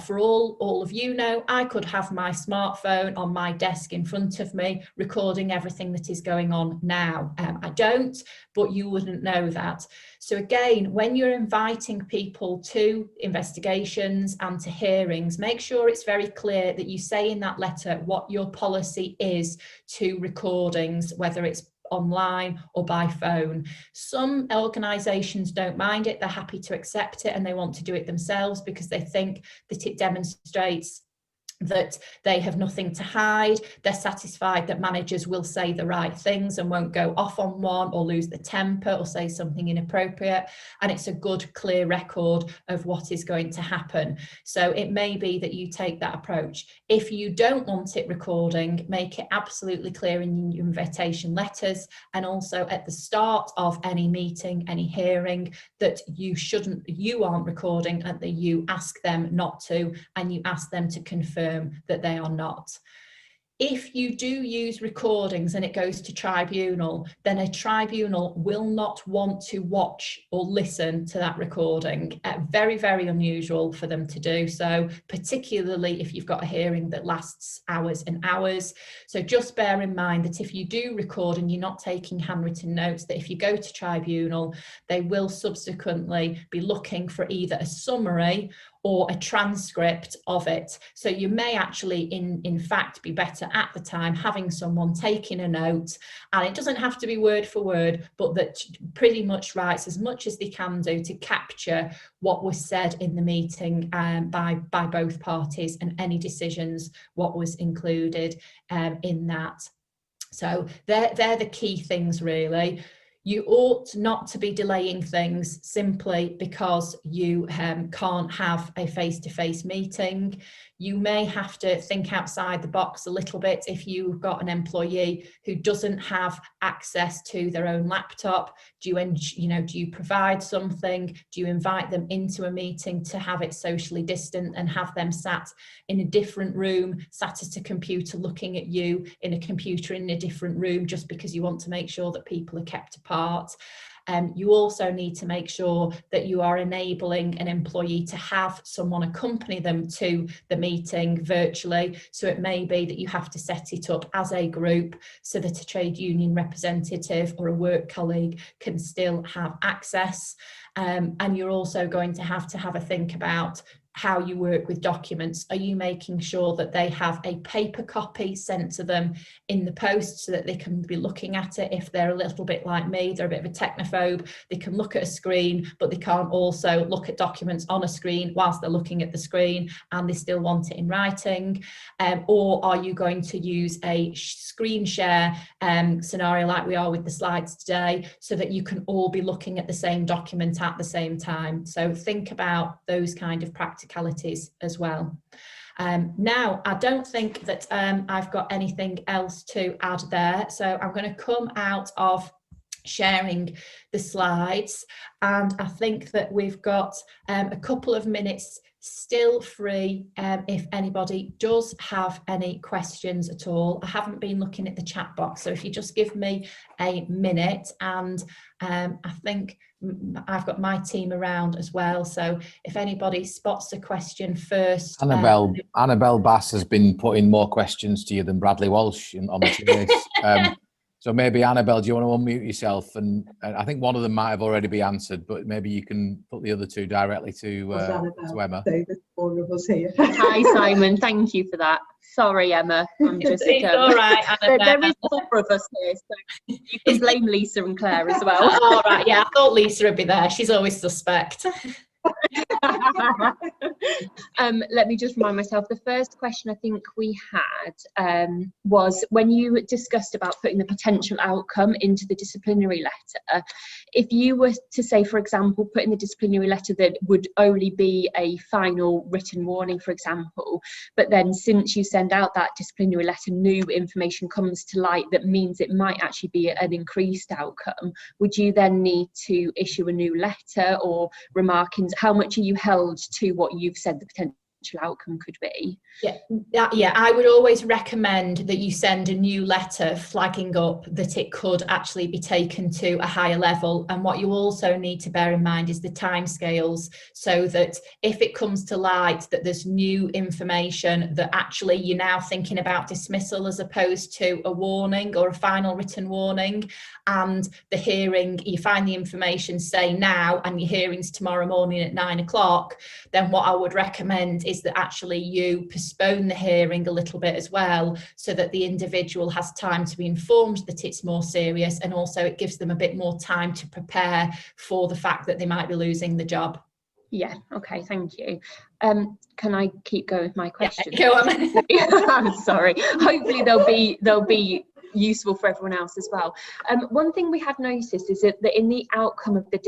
For all of you know, I could have my smartphone on my desk in front of me recording everything that is going on now. I don't, but you wouldn't know that. So again, when you're inviting people to investigations and to hearings, make sure it's very clear that you say in that letter what your policy is to recordings, whether it's online or by phone. Some organisations don't mind it, they're happy to accept it and they want to do it themselves because they think that it demonstrates that they have nothing to hide. They're satisfied that managers will say the right things and won't go off on one or lose the temper or say something inappropriate, and it's a good clear record of what is going to happen. So it may be that you take that approach. If you don't want it recording, make it absolutely clear in your invitation letters and also at the start of any meeting, any hearing, that you aren't recording and that you ask them not to, and you ask them to confirm that they are not. If you do use recordings and it goes to tribunal, then a tribunal will not want to watch or listen to that recording. Very, very unusual for them to do so, particularly if you've got a hearing that lasts hours and hours. So just bear in mind that if you do record and you're not taking handwritten notes, that if you go to tribunal, they will subsequently be looking for either a summary or a transcript of it. So you may actually in fact be better at the time having someone taking a note, and it doesn't have to be word for word, but that pretty much writes as much as they can do to capture what was said in the meeting by both parties and any decisions, what was included in that. So they're the key things really. You ought not to be delaying things simply because you can't have a face-to-face meeting. You may have to think outside the box a little bit if you've got an employee who doesn't have access to their own laptop. Do you provide something? Do you invite them into a meeting to have it socially distant and have them sat in a different room, sat at a computer looking at you in a computer in a different room just because you want to make sure that people are kept apart? You also need to make sure that you are enabling an employee to have someone accompany them to the meeting virtually. So it may be that you have to set it up as a group so that a trade union representative or a work colleague can still have access. And you're also going to have a think about how you work with documents. Are you making sure that they have a paper copy sent to them in the post so that they can be looking at it? If they're a little bit like me, they're a bit of a technophobe, they can look at a screen, but they can't also look at documents on a screen whilst they're looking at the screen, and they still want it in writing. Or are you going to use a screen share scenario like we are with the slides today, so that you can all be looking at the same document at the same time? So think about those kind of practicalities as well. Now, I don't think that I've got anything else to add there, so I'm going to come out of sharing the slides, and I think that we've got a couple of minutes still free if anybody does have any questions at all. I haven't been looking at the chat box, so if you just give me a minute, and I think I've got my team around as well, so if anybody spots a question first. Annabelle Bass has been putting more questions to you than Bradley Walsh on the chase. So maybe Annabelle, do you want to unmute yourself? And I think one of them might have already been answered, but maybe you can put the other two directly to Emma. So there's four of us here. Hi, Simon. Thank you for that. Sorry, Emma. I'm just. It's all right, there is four of us here, so you can blame Lisa and Claire as well. All right. Yeah, I thought Lisa would be there. She's always suspect. Let me just remind myself, the first question I think we had was when you discussed about putting the potential outcome into the disciplinary letter. If you were to say, for example, put in the disciplinary letter that would only be a final written warning, for example, but then since you send out that disciplinary letter, new information comes to light that means it might actually be an increased outcome, would you then need to issue a new letter or remarkings? How much are you held to what you've said the potential outcome could be? Yeah, I would always recommend that you send a new letter flagging up that it could actually be taken to a higher level. And what you also need to bear in mind is the timescales, so that if it comes to light that there's new information that actually you're now thinking about dismissal as opposed to a warning or a final written warning, and the hearing, you find the information say now and your hearing's tomorrow morning at 9 o'clock, then what I would recommend is that actually you postpone the hearing a little bit as well, so that the individual has time to be informed that it's more serious, and also it gives them a bit more time to prepare for the fact that they might be losing the job. Yeah, okay, thank you. Can I keep going with my question? Yeah, go on. I'm sorry. Hopefully they'll be useful for everyone else as well. One thing we had noticed is that in the outcome of the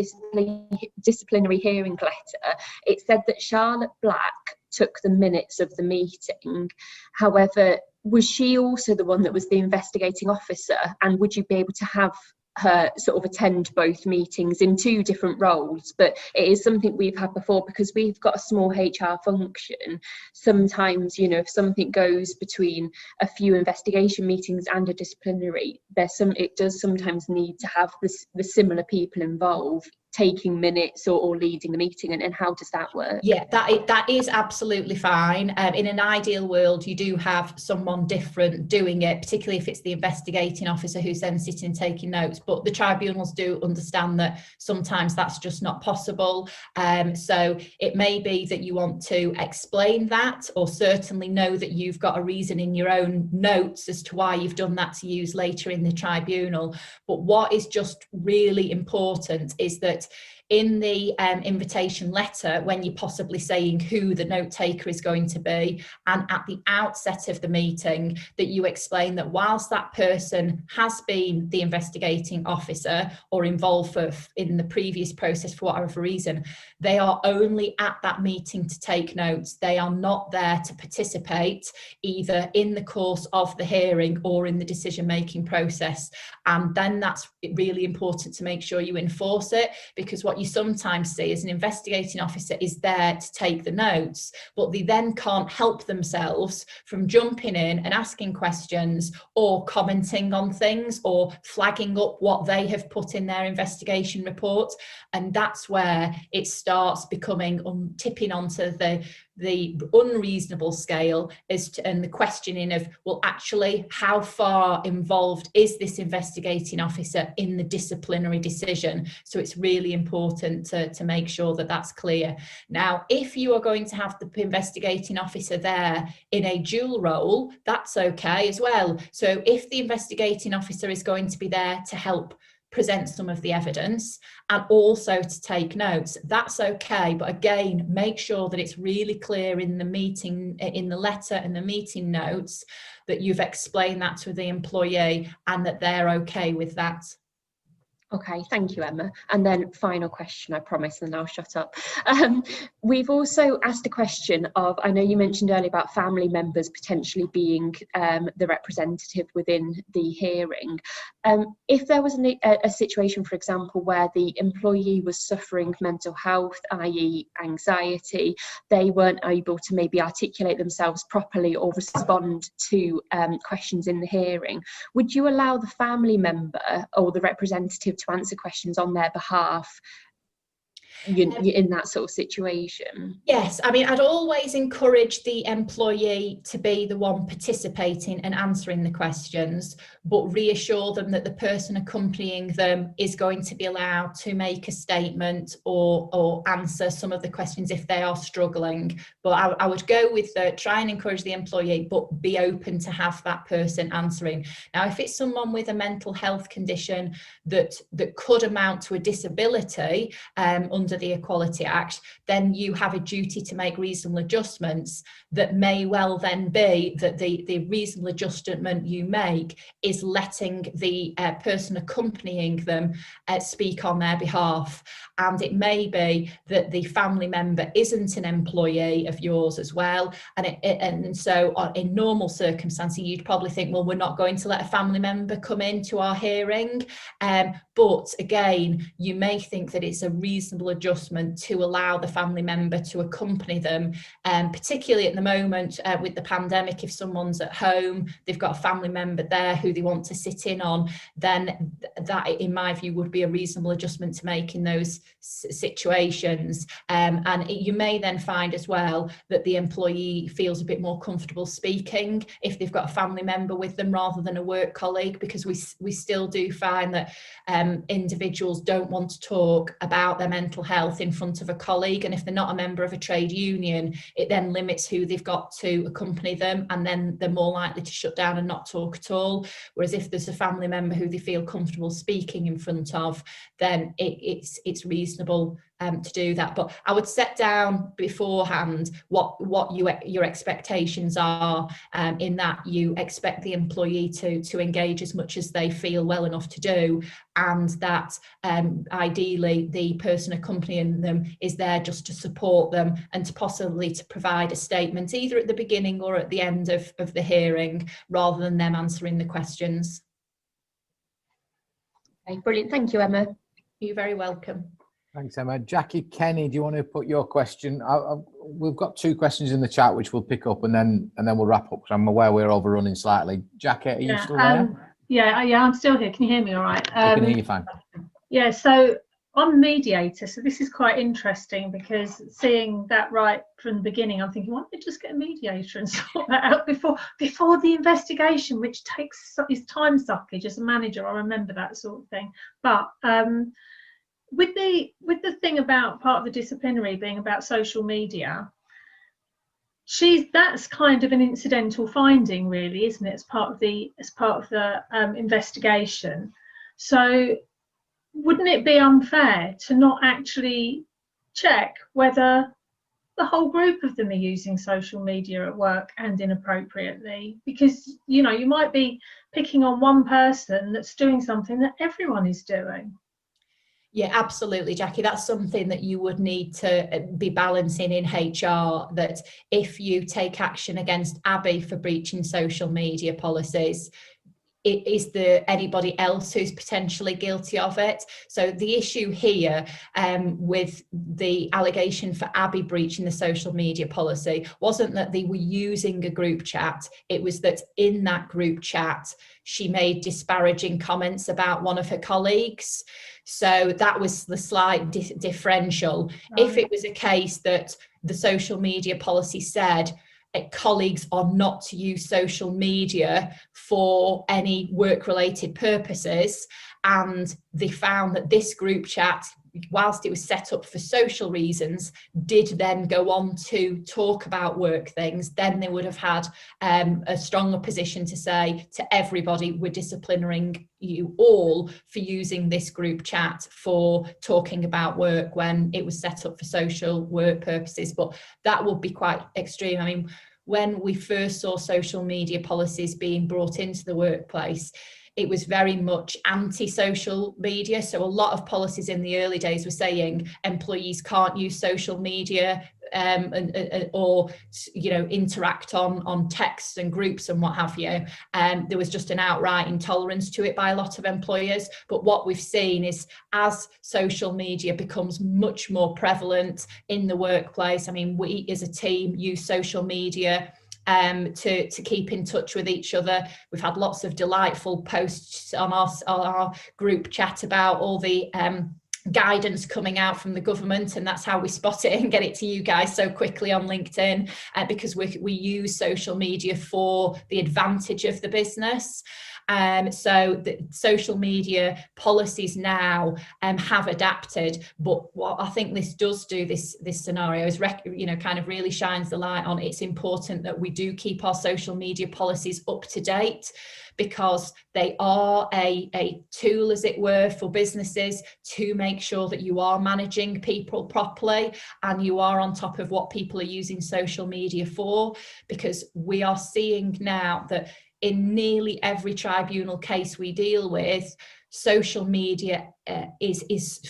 disciplinary hearing letter, it said that Charlotte Black took the minutes of the meeting. However, was she also the one that was the investigating officer, and would you be able to have her sort of attend both meetings in two different roles? But it is something we've had before, because we've got a small HR function. Sometimes, you know, if something goes between a few investigation meetings and a disciplinary, it does sometimes need to have the similar people involved taking minutes or leading the meeting, and how does that work? Yeah, that is absolutely fine. In an ideal world, you do have someone different doing it, particularly if it's the investigating officer who's then sitting taking notes, but the tribunals do understand that sometimes that's just not possible. So it may be that you want to explain that, or certainly know that you've got a reason in your own notes as to why you've done that to use later in the tribunal. But what is just really important is that in the invitation letter, when you're possibly saying who the note taker is going to be, and at the outset of the meeting, that you explain that whilst that person has been the investigating officer or involved in the previous process for whatever reason, they are only at that meeting to take notes. They are not there to participate either in the course of the hearing or in the decision-making process. And then that's really important to make sure you enforce it, because what you sometimes see is an investigating officer is there to take the notes, but they then can't help themselves from jumping in and asking questions or commenting on things or flagging up what they have put in their investigation report. And that's where it starts becoming tipping onto the unreasonable scale, and the questioning of, well, actually, how far involved is this investigating officer in the disciplinary decision? So it's really important to make sure that that's clear. Now, if you are going to have the investigating officer there in a dual role, that's okay as well. So if the investigating officer is going to be there to help present some of the evidence and also to take notes, that's okay. But again, make sure that it's really clear in the meeting, in the letter and the meeting notes, that you've explained that to the employee and that they're okay with that. Okay, thank you, Emma. And then final question, I promise, and then I'll shut up. We've also asked a question of, I know you mentioned earlier about family members potentially being the representative within the hearing. If there was a situation, for example, where the employee was suffering mental health, i.e. anxiety, they weren't able to maybe articulate themselves properly or respond to questions in the hearing, would you allow the family member or the representative to answer questions on their behalf? in that sort of situation? Yes, I mean, I'd always encourage the employee to be the one participating and answering the questions, but reassure them that the person accompanying them is going to be allowed to make a statement or answer some of the questions if they are struggling. But I would go with try and encourage the employee, but be open to have that person answering. Now, if it's someone with a mental health condition that could amount to a disability under the Equality Act, then you have a duty to make reasonable adjustments that may well then be that the reasonable adjustment you make is letting the person accompanying them speak on their behalf. And it may be that the family member isn't an employee of yours as well. And so in normal circumstances, you'd probably think, well, we're not going to let a family member come into our hearing. But again, you may think that it's a reasonable adjustment to allow the family member to accompany them, particularly at the moment with the pandemic. If someone's at home, they've got a family member there who they want to sit in on, then that, in my view, would be a reasonable adjustment to make in those situations. You may then find as well that the employee feels a bit more comfortable speaking if they've got a family member with them rather than a work colleague, because we still do find that individuals don't want to talk about their mental health in front of a colleague, and if they're not a member of a trade union, it then limits who they've got to accompany them, and then they're more likely to shut down and not talk at all. Whereas if there's a family member who they feel comfortable speaking in front of, then it's reasonable to do that. But I would set down beforehand what your expectations are, in that you expect the employee to engage as much as they feel well enough to do, and that ideally the person accompanying them is there just to support them and to possibly to provide a statement either at the beginning or at the end of the hearing, rather than them answering the questions. Okay, brilliant. Thank you, Emma. You're very welcome. Thanks, Emma. Jackie, Kenny, do you want to put your question? We've got 2 questions in the chat which we'll pick up and then we'll wrap up, because I'm aware we're overrunning slightly. Jackie, are you still there? Yeah, I'm still here. Can you hear me all right? I can hear you fine. Yeah, so I'm a mediator, so this is quite interesting, because seeing that right from the beginning, I'm thinking, why don't we just get a mediator and sort that out before the investigation, which is time suckage. As a manager, I remember that sort of thing. But with the thing about part of the disciplinary being about social media, that's kind of an incidental finding, really, isn't it? As part of the investigation. So wouldn't it be unfair to not actually check whether the whole group of them are using social media at work and inappropriately? Because you might be picking on one person that's doing something that everyone is doing. Yeah, absolutely, Jackie. That's something that you would need to be balancing in HR, that if you take action against Abby for breaching social media policies, is there anybody else who's potentially guilty of it? So the issue here with the allegation for Abby breaching the social media policy wasn't that they were using a group chat, it was that in that group chat she made disparaging comments about one of her colleagues. So that was the slight differential. Right. If it was a case that the social media policy said colleagues are not to use social media for any work-related purposes, and they found that this group chat, whilst it was set up for social reasons, did then go on to talk about work things, then they would have had a stronger position to say to everybody, we're disciplining you all for using this group chat for talking about work when it was set up for social work purposes. But that would be quite extreme. I mean, when we first saw social media policies being brought into the workplace, it was very much anti-social media. So a lot of policies in the early days were saying employees can't use social media or interact on texts and groups and what have you. There was just an outright intolerance to it by a lot of employers. But what we've seen is, as social media becomes much more prevalent in the workplace, I mean, we as a team use social media to keep in touch with each other. We've had lots of delightful posts on our group chat about all the guidance coming out from the government, and that's how we spot it and get it to you guys so quickly on LinkedIn, because we use social media for the advantage of the business. So the social media policies now have adapted, but what I think this does do, this scenario is, kind of really shines the light on it's important that we do keep our social media policies up to date, because they are a tool, as it were, for businesses to make sure that you are managing people properly and you are on top of what people are using social media for, because we are seeing now that in nearly every tribunal case we deal with, social media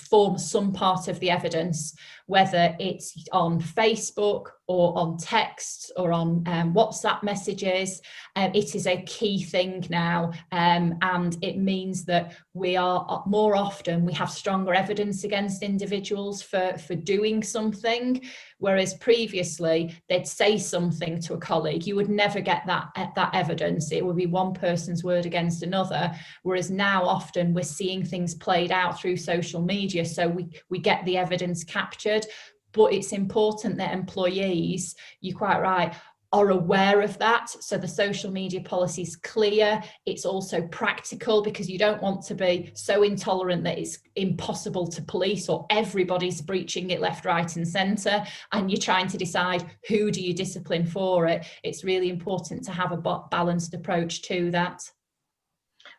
forms some part of the evidence, whether it's on Facebook or on text or on WhatsApp messages. It is a key thing now, and it means that we have stronger evidence against individuals for doing something, whereas previously they'd say something to a colleague, you would never get that evidence. It would be one person's word against another, whereas now often we're seeing things played out through social media, so we get the evidence captured. But it's important that employees, you're quite right, are aware of that. So the social media policy is clear. It's also practical, because you don't want to be so intolerant that it's impossible to police, or everybody's breaching it left, right and centre, and you're trying to decide who do you discipline for it. It's really important to have a balanced approach to that.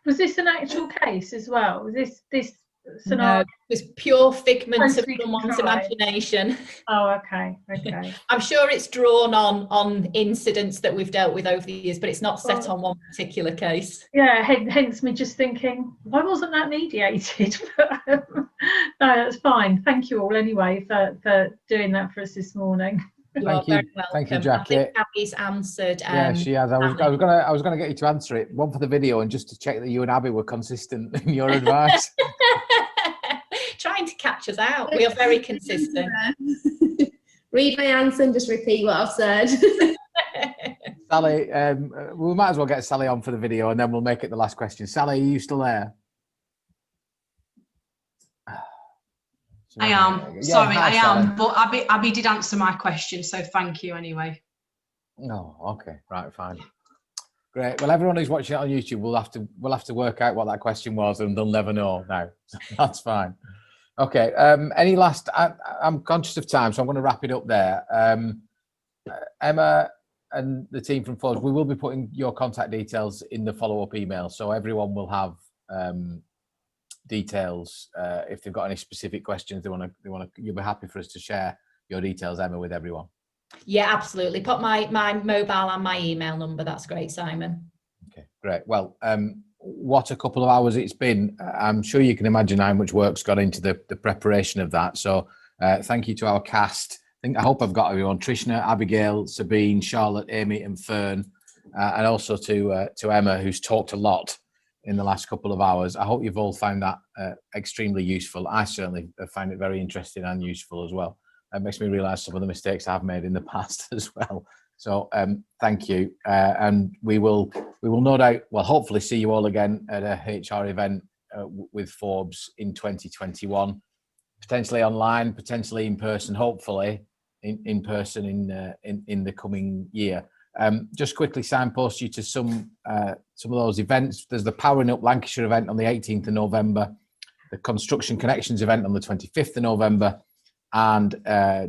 Was this an actual case as well? Was this scenario? No, it was pure figment of someone's imagination. Oh, okay. I'm sure it's drawn on incidents that we've dealt with over the years, but it's not set on one particular case. Yeah, hence me just thinking, why wasn't that mediated? But, no, that's fine. Thank you all anyway for doing that for us this morning. You're very welcome. Thank you, Jackie. I think Abby's answered. Yeah, she has. I was gonna get you to answer it. One for the video, and just to check that you and Abby were consistent in your advice. Trying to catch us out. We are very consistent. Read my answer and just repeat what I've said. Sally, we might as well get Sally on for the video, and then we'll make it the last question. Sally, are you still there? I am. Yeah, sorry, hi, I Sally. am. But Abby did answer my question, so thank you anyway. Oh, okay, right, fine, great. Well, everyone who's watching it on YouTube will have to work out what that question was, and they'll never know now. So that's fine. Okay. Any last? I'm conscious of time, so I'm going to wrap it up there. Emma and the team from Forbes, we will be putting your contact details in the follow-up email, so everyone will have details if they've got any specific questions they want to. You'll be happy for us to share your details, Emma, with everyone. Yeah, absolutely. Put my mobile and my email number. That's great, Simon. Okay, great. Well, what a couple of hours it's been. I'm sure you can imagine how much work's gone into the preparation of that. So thank you to our cast. I hope I've got everyone: Trishna, Abigail, Sabine, Charlotte, Amy and Fern, and also to Emma, who's talked a lot in the last couple of hours. I hope you've all found that extremely useful. I certainly find it very interesting and useful as well. It makes me realise some of the mistakes I've made in the past as well. So thank you, and we will no doubt, well, hopefully see you all again at a HR event with Forbes in 2021, potentially online, potentially in person, hopefully in person in the coming year. Just quickly signpost you to some of those events. There's the Powering Up Lancashire event on the 18th of November, the Construction Connections event on the 25th of November, and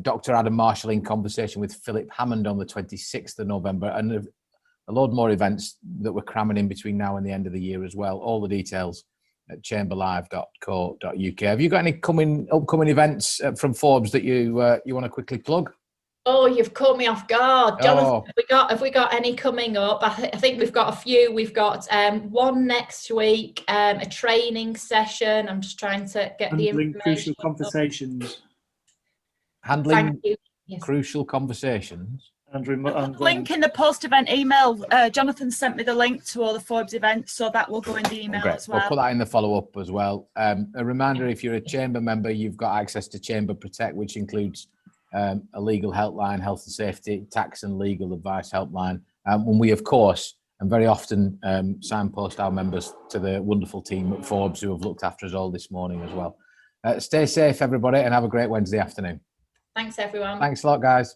Dr. Adam Marshall in conversation with Philip Hammond on the 26th of November, and a load more events that we're cramming in between now and the end of the year as well. All the details at chamberlive.co.uk. Have you got any upcoming events from Forbes that you want to quickly plug? Oh, you've caught me off guard, Jonathan. Have we got any coming up? I think we've got a few. We've got one next week, a training session. I'm just trying to get the information. Crucial conversations. Handling crucial conversations. Link in the post-event email. Jonathan sent me the link to all the Forbes events, so that will go in the email as well. We'll put that in the follow-up as well. A reminder, if you're a Chamber member, you've got access to Chamber Protect, which includes a legal helpline, health and safety, tax and legal advice helpline. When we, of course, and very often signpost our members to the wonderful team at Forbes who have looked after us all this morning as well. Stay safe, everybody, and have a great Wednesday afternoon. Thanks, everyone. Thanks a lot, guys.